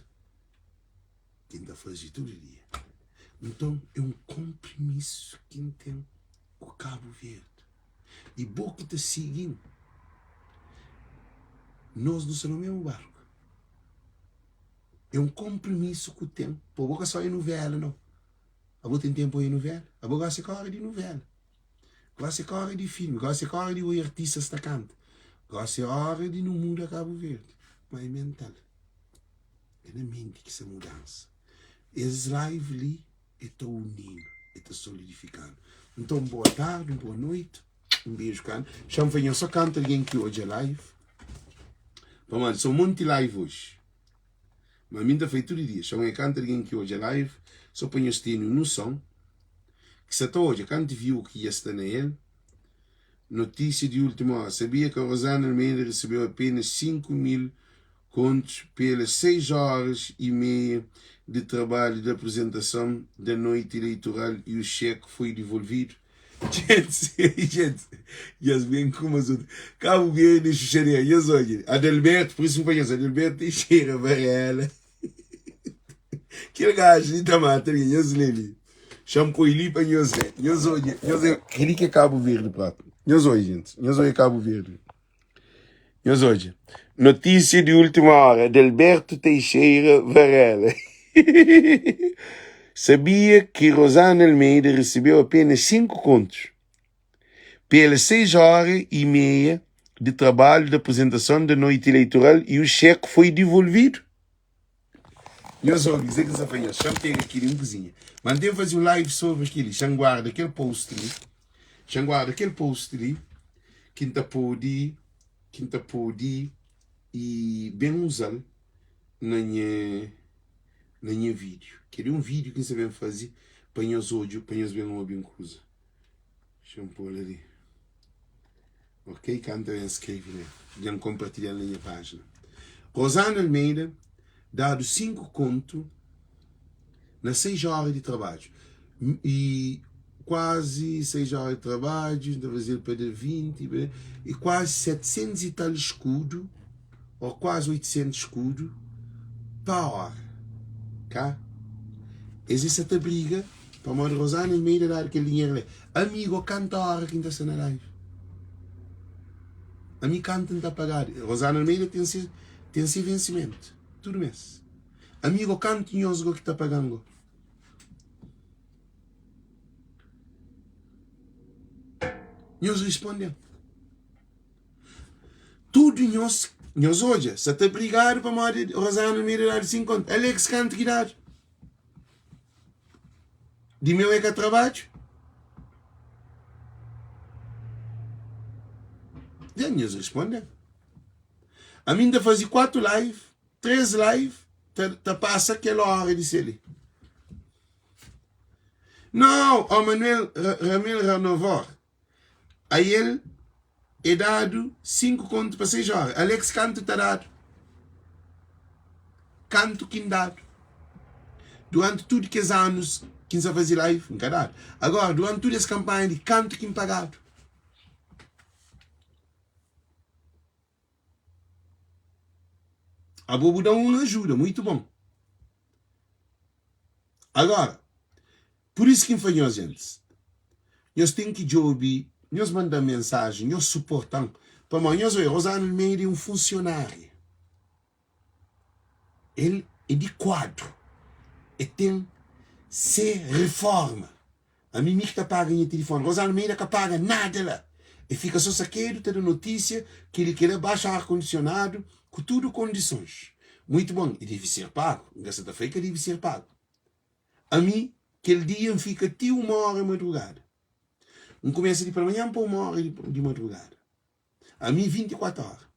[SPEAKER 1] Que ainda faz todo dia. Então, é um compromisso que tem o Cabo Verde. E bom que te seguindo. Nós não somos no mesmo barco. É um compromisso que tem. Por boca só em novela, não. A boca tem tempo em novela. A boca se corre de novela. Agora se corre de filme. Agora se corre de artista está canta. Agora se corre de no mundo a Cabo Verde. Mas é mental. É na mente que se mudança. Esse live ali está unindo, está solidificando. Então, boa tarde, boa noite, um beijo, cara. Chamo venham só canta alguém que hoje é live. Vamos, sou muito live hoje. Mas a mim está feito todo dia. Chamo venham canta alguém que hoje é live. Só ponho este no som. Que se está hoje, quando viu que já está nele. Notícia de última hora. Sabia que a Rosana Almeida recebeu apenas 5.000 contos pelas 6h30 de trabalho de apresentação da noite eleitoral e o cheque foi devolvido. Gente, eles vêm como as outras. Cabo Verde e Xuxaria, eles olham. Adalberto, por isso não conheço, Adalberto Teixeira Varela. Aquele gajo de Tamata, eles levem. Shampoo e lipa, eles olham. Aquele que é Cabo Verde, prato. Eles olham, gente. Eles olham Cabo Verde. Eles olham. Notícia de última hora, Adalberto Teixeira Varela. Sabia que Rosana Almeida recebeu apenas 5 contos pelas 6h30 de trabalho de apresentação da noite eleitoral e o cheque foi devolvido? Eu só dizer que essa foi a chame aqui em cozinha. Mandei fazer um live sobre aquilo, guarda aquele post ali, quinta pode e bem usar na minha vídeo. Queria um vídeo que você vai fazer para os olhos, para os bem uma bem coisa. Deixa eu pôr ali. Ok? Canta e escreve, né? Já compartilhar na minha página. Rosana Almeida, dado 5 contos nas 6 horas de trabalho. E quase 6 horas de trabalho, deve fazer para 20, e quase 700 e tal escudo, ou quase 800 escudo, para hora. Cá? Existe esta briga para a Rosana Almeida dar aquele dinheiro ali. Amigo, canta a hora que está na live. A mim canta não está a pagar. Rosana Almeida tem seu vencimento. Tudo mês. Amigo, canta e que está pagando. Nós respondemos. Tudo nós hoje. Se está a brigar para a Rosana Almeida dar 5 contos. Alex canta que dar. De meu é que trabalho. Já nos respondem. A mim ainda fazia 4 live, 3 live, tá passa aquela hora de ser ali. Não, o Manuel Ramiro Renovor. A ele é dado 5 contos para 6 horas. Alex canto está dado. Canto que dado. Durante tudo que os anos que se fazia live, nunca dado. Agora, durante toda essa campanha de canto que pagado. A Bobo dá uma ajuda, muito bom. Agora, por isso que foi nós, gente. Nós temos que ouvir, nós mandamos mensagem, nós suportamos. Para nós, Rosana Almeida é um funcionário. Ele é de quadro. E tem se reforma. A mim que está pagando o telefone. Rosana Almeida que paga nada lá. E fica só saqueiro, tem notícia que ele quer baixar ar-condicionado com tudo condições. Muito bom. E deve ser pago. Nessa feita deve ser pago. A mim, aquele dia fica até 1h de madrugada. Começa de para amanhã para 1h de madrugada. A mim, 24 horas.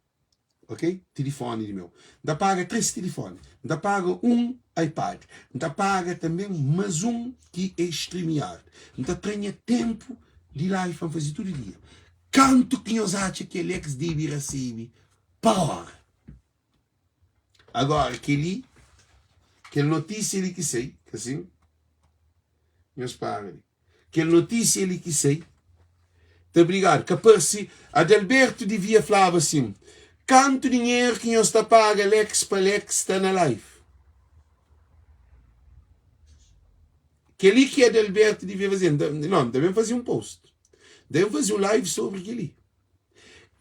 [SPEAKER 1] Ok? Telefone de meu. Ainda paga 3 telefones. Ainda paga um iPad. Ainda paga também mais um que é streamear. Ainda tenha tempo de live para fazer todo dia. Quanto que nós achamos que Alex deve receber para hora? Agora, aquele notícia ele que sei, que assim, meus pais, aquela notícia ele que sei, tá obrigado, que aparece, Adalberto devia falar assim, quanto dinheiro que nós está paga Alex para Alex está na live? Aquele que Adalberto devia fazer, não, devem fazer um post, devem fazer um live sobre aquele.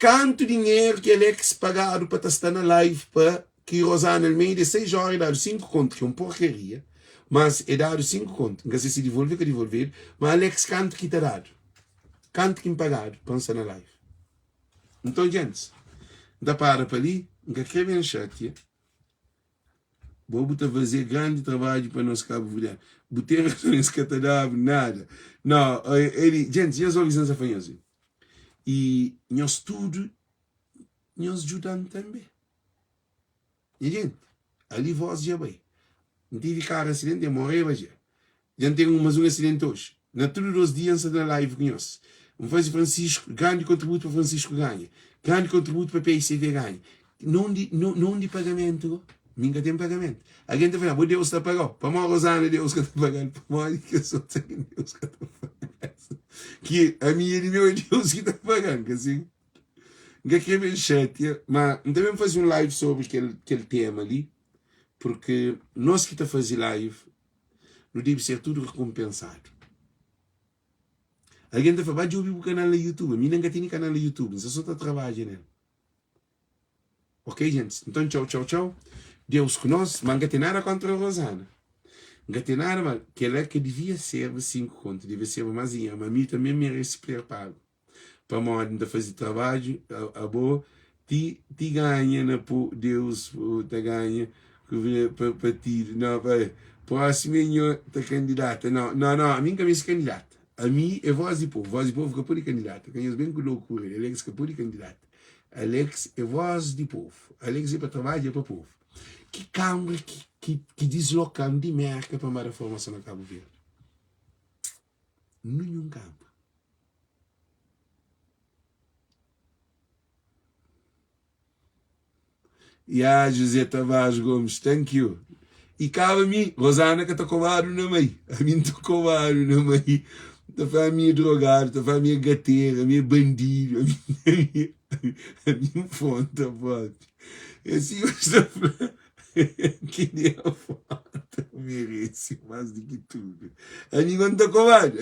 [SPEAKER 1] Quanto dinheiro que Alex pagado para estar na live para que Rosana Almeida 6 horas dado 5 contos, que é uma porcaria, mas é dado 5 contos, não sei se devolver que devolver, mas Alex quanto que está dado? Quanto que pagado para estar na live? Então, gente, dá para ali, não quer ver chat, vou botar fazer grande trabalho para nós Cabo Verde. Botei razões que te dava nada. Não, ele, gente, já sou licença fanhosa. E nós tudo, nós ajudamos também. E, gente, ali voz já bem. Não tive cara acidente, eu morri já. Já tenho mais um acidente hoje. Na todos os dias na live com nós. Faz Francisco, grande contributo para Francisco ganha. Grande contributo para PICV ganha. não de pagamento. Nunca tem pagamento. Alguém está falando, Deus está pagando. Para uma Rosana, Deus está pagando. Para uma que eu sou Deus está pagando. Que a minha e meu Deus que está pagando. Assim. Que aqui é bem chato. Mas também fazer um live sobre aquele tema ali. Porque nós que está fazendo live, não deve ser tudo recompensado. Alguém está falando, vai ouvir o canal no YouTube. A mim não tem canal no YouTube. Só está trabalhando nele. Ok, gente? Então, tchau, tchau, tchau. Deus conosco, mas não tem nada contra a Rosana. Não tem nada, mas que ela que devia ser de 5 contos, devia ser uma mazinha, mas a mim também merece pago. Para modo de fazer trabalho, a boa, ti ganha, Deus te ganha, para ti, não, próximo é candidata. Não, a mim que é candidata. A mim é voz de povo que pode candidata. Conheço bem que loucura, Alex que pode candidata. Alex é voz de povo. Alex é para trabalho, é para o povo. Que câmara que deslocam de merda para a formação na Cabo Verde. Nenhum campo. José Tavares Gomes, thank you. E cabe a mim, Rosana que está covarde na mãe. A mim está covarde na mãe. Está a minha drogada, está a minha gateira, a minha bandido, a minha fonte, pode. Assim eu estou que nem a foto merece mais do que tudo. A ninguém está covarde.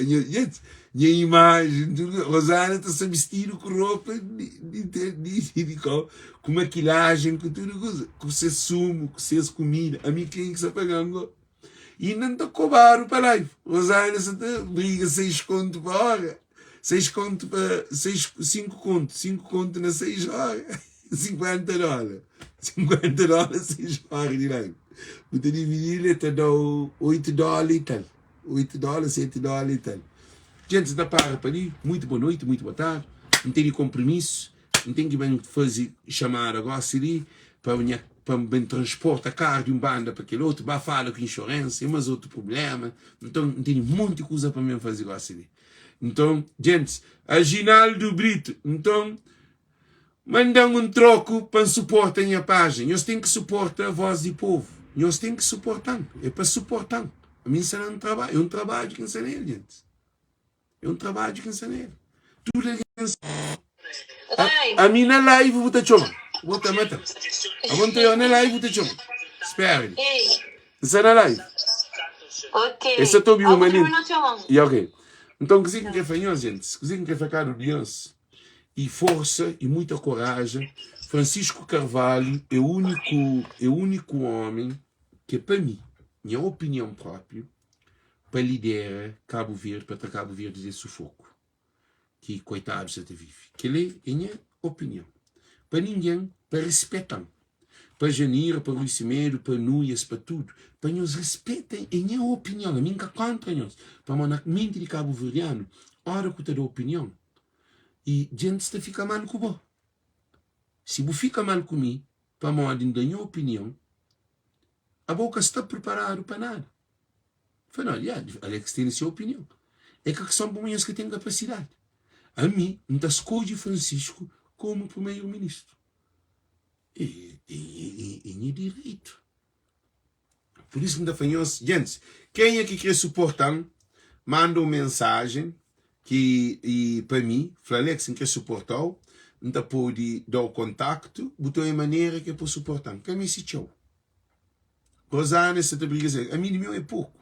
[SPEAKER 1] Minha imagem, Rosana está se vestindo com roupa com maquilhagem, com tudo coisa. Com ser sumo, com ser comida. A mim quem que está pagando? E não está covarde para live. Rosana briga 6 contos para hora. 6 contos para 5 contos. 5 contos nas 6 horas. $50. $50, 6 horas de live. Vou dividir, está dando $8 e tal. $8, $7 e tal. Gente, está para ali. Muito boa noite, muito boa tarde. Não tenho compromisso. Não tenho que fazer chamar agora ali para me transporte a carro de banda para aquele outro. Vai falar com insurância, mas outro problema. Então, não tenho muita coisa para me fazer agora ali. Então, gente, a Ginaldo Brito. Então, mandam um troco para suportar a página. Eles têm que suportar a voz do povo. Eles têm que suportar. É para suportar. A mim será um trabalho. É um trabalho que ensina ele, gente. É um trabalho que ensina ele. Tudo é que a mim na live vou te chamar. Vou te matar. A vou te na live vou te chamar. Espere. Isso é na live.
[SPEAKER 3] Ok.
[SPEAKER 1] Esse é o teu bioma, maninho. E ok. Então, o que você quer fazer, gente? O que você quer ficar no Deus? E força e muita coragem. Francisco Carvalho é o único homem que, para mim, minha opinião própria, para liderar Cabo Verde, para Cabo Verde de sufoco. Que, coitado, você te vive. Que ele é minha opinião. Para ninguém, para respeitar. Para Janeiro, para Luís Medo, para Núñez, para tudo. Para nos respeitem, é minha opinião. A mim que contra nós. Para a mente de Cabo Verdeano, hora que te dá opinião. E gente está fica mal com você. Se você fica mal comigo, para modo da minha opinião, a boca está preparada para nada. Afinal, Alex tem a sua opinião. É que são bons que têm capacidade. A mim, não está escolhe Francisco como primeiro-ministro. É direito. Por isso que me dá gente, quem é que quer suportar, manda uma mensagem que para mim, Alex, quer suportar, não pode dar o contacto, botou em maneira que é para suportar. Que me se tchau. Rosana, você está brigando, a mim meu é pouco.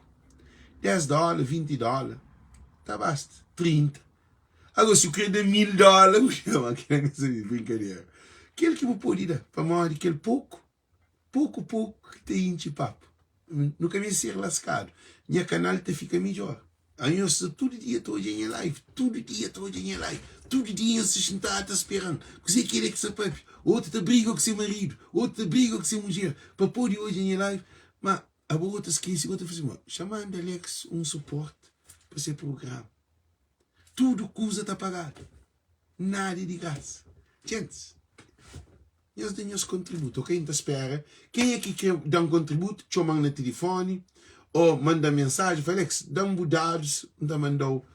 [SPEAKER 1] $10, $20, tá basta. 30. Agora, se eu querer dar $1000, não, que é brincadeira. Aquele que vou pôr dar, para morrer aquele pouco, que tem de papo. Nunca me ser lascado. Minha canal te fica melhor. Aí eu estou todo dia estou em live, todo dia estou em live, todo dia eu estou sentado esperando. Você quer que se pape, outro te briga com seu marido, outro te briga com sua mulher, para pôr hoje em live. Mas a outra esquece, outra faz assim, chamando Alex um suporte para esse programa. Tudo coisa está pagado. Nada de graça. Gente, eles têm os contributos, ok? Então espera. Quem é que quer dar um contributo? Chama no telefone ou manda mensagem. Fala, Alex, dá dados, ainda mandou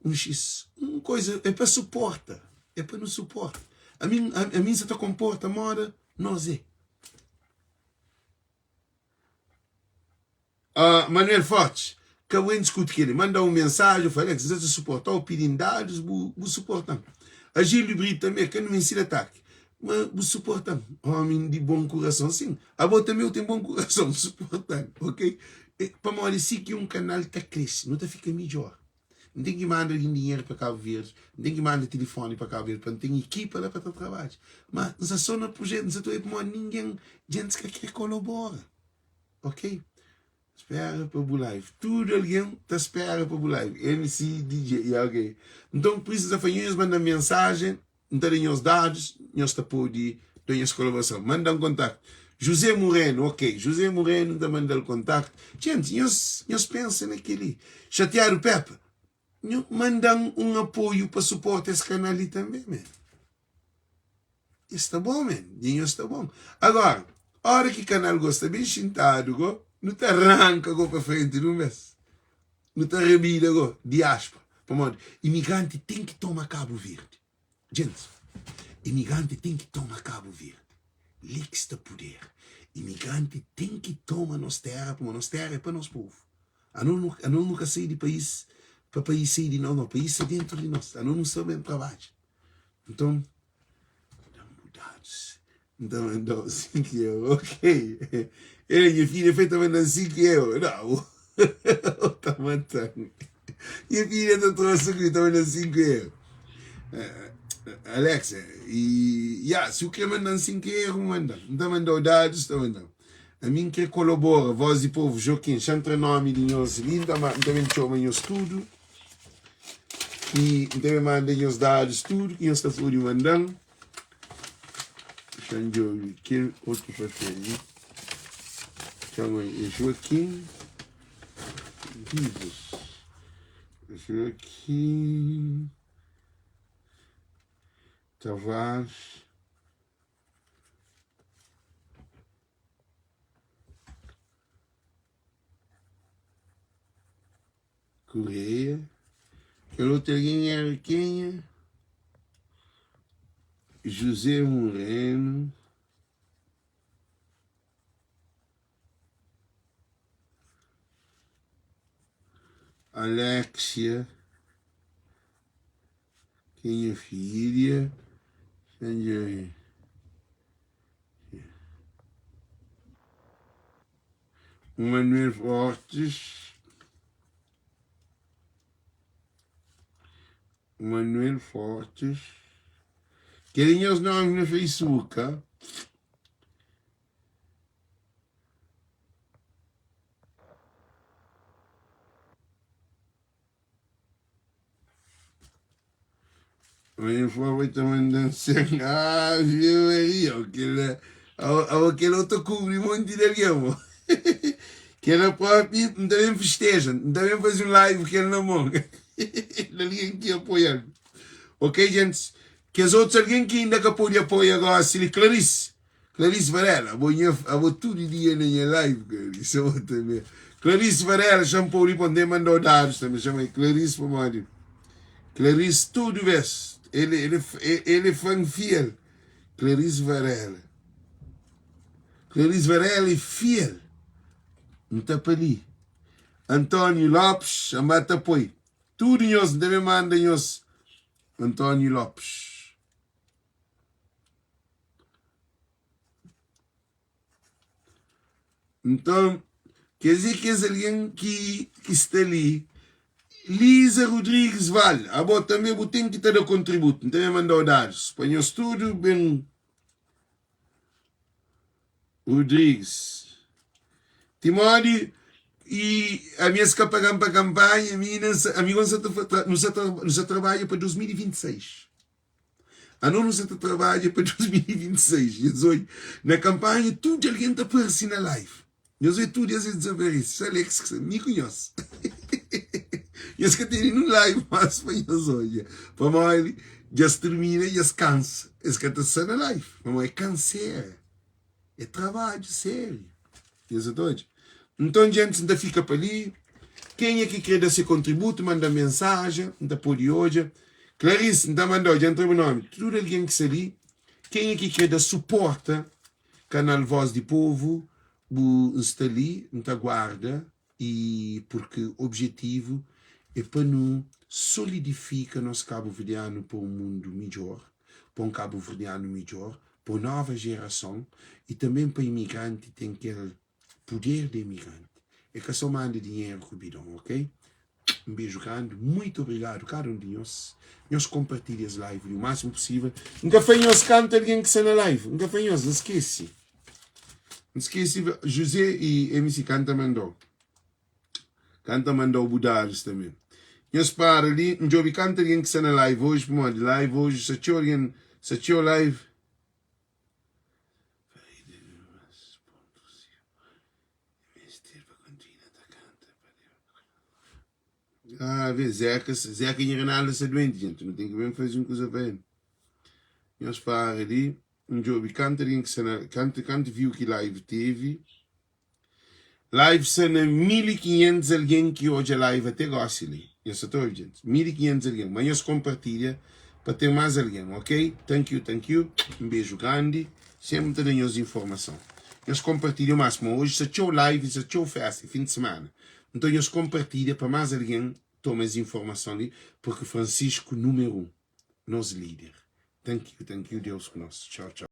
[SPEAKER 1] um X. Uma coisa, é para suporta. É para não suporta. A mim se te comporta, mora, Nós é. Manuel Fortes, que eu discuto que ele manda mensagem, eu falei que se você suportar o pedindo dados, vou suportar. A Gílio Brito também, que não me ensina ataque. Mas vou suportar. Homem de bom coração, sim. A boa também eu tenho bom coração, suportar, ok? Para me dizer que um canal está crescendo, não está ficando melhor. Não tem que mandar dinheiro para Cabo Verde, não tem que mandar telefone para Cabo Verde, não tem equipa lá para trabalhar. Mas não só no projeto, não estou aí ninguém, gente que quer colaborar, ok? Espera para o live. Tudo alguém está espera para o live. MC, DJ, ok. Então precisa fazer mandar mensagem, não tem os dados, nós está pode dar as colaboração. Manda um contato. José Moreno, ok. José Moreno está mandando contato. Gente, nós pensamos naquele. Chatear o Pepe. Mandam um apoio para suportar esse canal ali também, man. Isso está bom, man. Dinheiro está bom. Agora, a hora que o canal gosta bem sentado, não te arranca para frente, não mês. Não te rebida, diáspora. Imigrante tem que tomar Cabo Verde. Gente, imigrante tem que tomar Cabo Verde. Lex de poder. Imigrante tem que tomar nossa terra, porque nossa terra é para nosso povo. A não nunca sair de país, para país sair de nós, não. O país é dentro de nós. A não sabemos trabalho. Então, mudados. Então, mandou 5 euros, ok. Minha filha foi também 5 euros. Não, está matando. Minha filha está trouxe também 5 euros. Alexa, se o que mandam 5 euros, manda. Não mandou dados, está mandando. A mim que colabora, voz e povo, Joaquim, chantra nome de nós, linda, também chama nós tudo. E também manda nós dados, tudo, que nós está por mandando. Xanjo, que outro papel, né? Chama Joaquim. Joaquim Tavares Correia. Pelo outro alguém era quem? José Moreno. Alexia, quem é filha, Manuel Fortes, querem os nomes no Facebook, hein? Mas foi também dançando. Viu aí, aquele outro cobrimento de alguém, que era próprio, também festeja, também faz um live que ele não morre. Alguém que apoia. Ok, gente? Que os outros, alguém que ainda pode apoiar agora, se Clarice Varela, eu vou todo dia na minha live, Clarice Varela, chama para o poder mandar dados também, chama Clarice para o Clarice, tudo vês. Ele é fã fiel. Clarice Varela é fiel. Não está para ali. Antônio Lopes, a mata apoio. Tudo nós deve mandar nós. Antônio Lopes. Então, quer dizer que é alguém que está ali. Lisa Rodrigues Vale, também tem que ter o contributo, também mandou dados. Põe o estudo bem. Rodrigues. Timóteo, e a minha escapagam para a campanha, a minha não se trabalha para 2026. A não se trabalha para 2026. Na campanha, tudo alguém está para na live. Eu sei tudo, eu sei desaparecer. Alex, que me conhece. E as que tem no live, mas para nós olha. Para mim, já se termina e já se cansa. As que estão na live. Para mim, é câncer. É trabalho sério. Então, gente, ainda fica para ali. Quem é que quer dar seu contributo, manda mensagem. Ainda pode hoje. Clarice, ainda mandou, já entrou o nome. Tudo alguém que está ali. Quem é que quer dar suporte canal Voz do Povo, está ali, está guarda, e porque o objetivo é para não solidificar nosso cabo-verdiano para um mundo melhor, para um cabo-verdiano melhor, para a nova geração, e também para imigrante tem aquele poder de imigrante. É que só manda dinheiro com o bidão, ok? Um beijo grande, muito obrigado, cada um de nós. Nós compartilhamos a live o máximo possível. Um café nós canta alguém que está na live. Um café nós, não esquece. Não esquece, José e MC Canta mandou. Canta mandou Budares também. Nós para ali, um job canta alguém que está na live hoje, por live hoje, se tinha live. Vê, Zeca e Renaldo se doente, gente. Não tem que ver fazer uma coisa bem. Nós para ali, um job canta alguém que está na canta viu que live teve. Live são 1500 alguém que hoje a live até gosta ali. Eu só estou gente. 1500 alguém. Mas nós compartilha para ter mais alguém, ok? Thank you. Um beijo grande. Sempre dando informação. Nós compartilha o máximo. Hoje se tinha live, se tinha festa, fim de semana. Então nós compartilha para mais alguém tomar as informações ali, porque Francisco número 1, nosso líder. Thank you, Deus conosco. Tchau.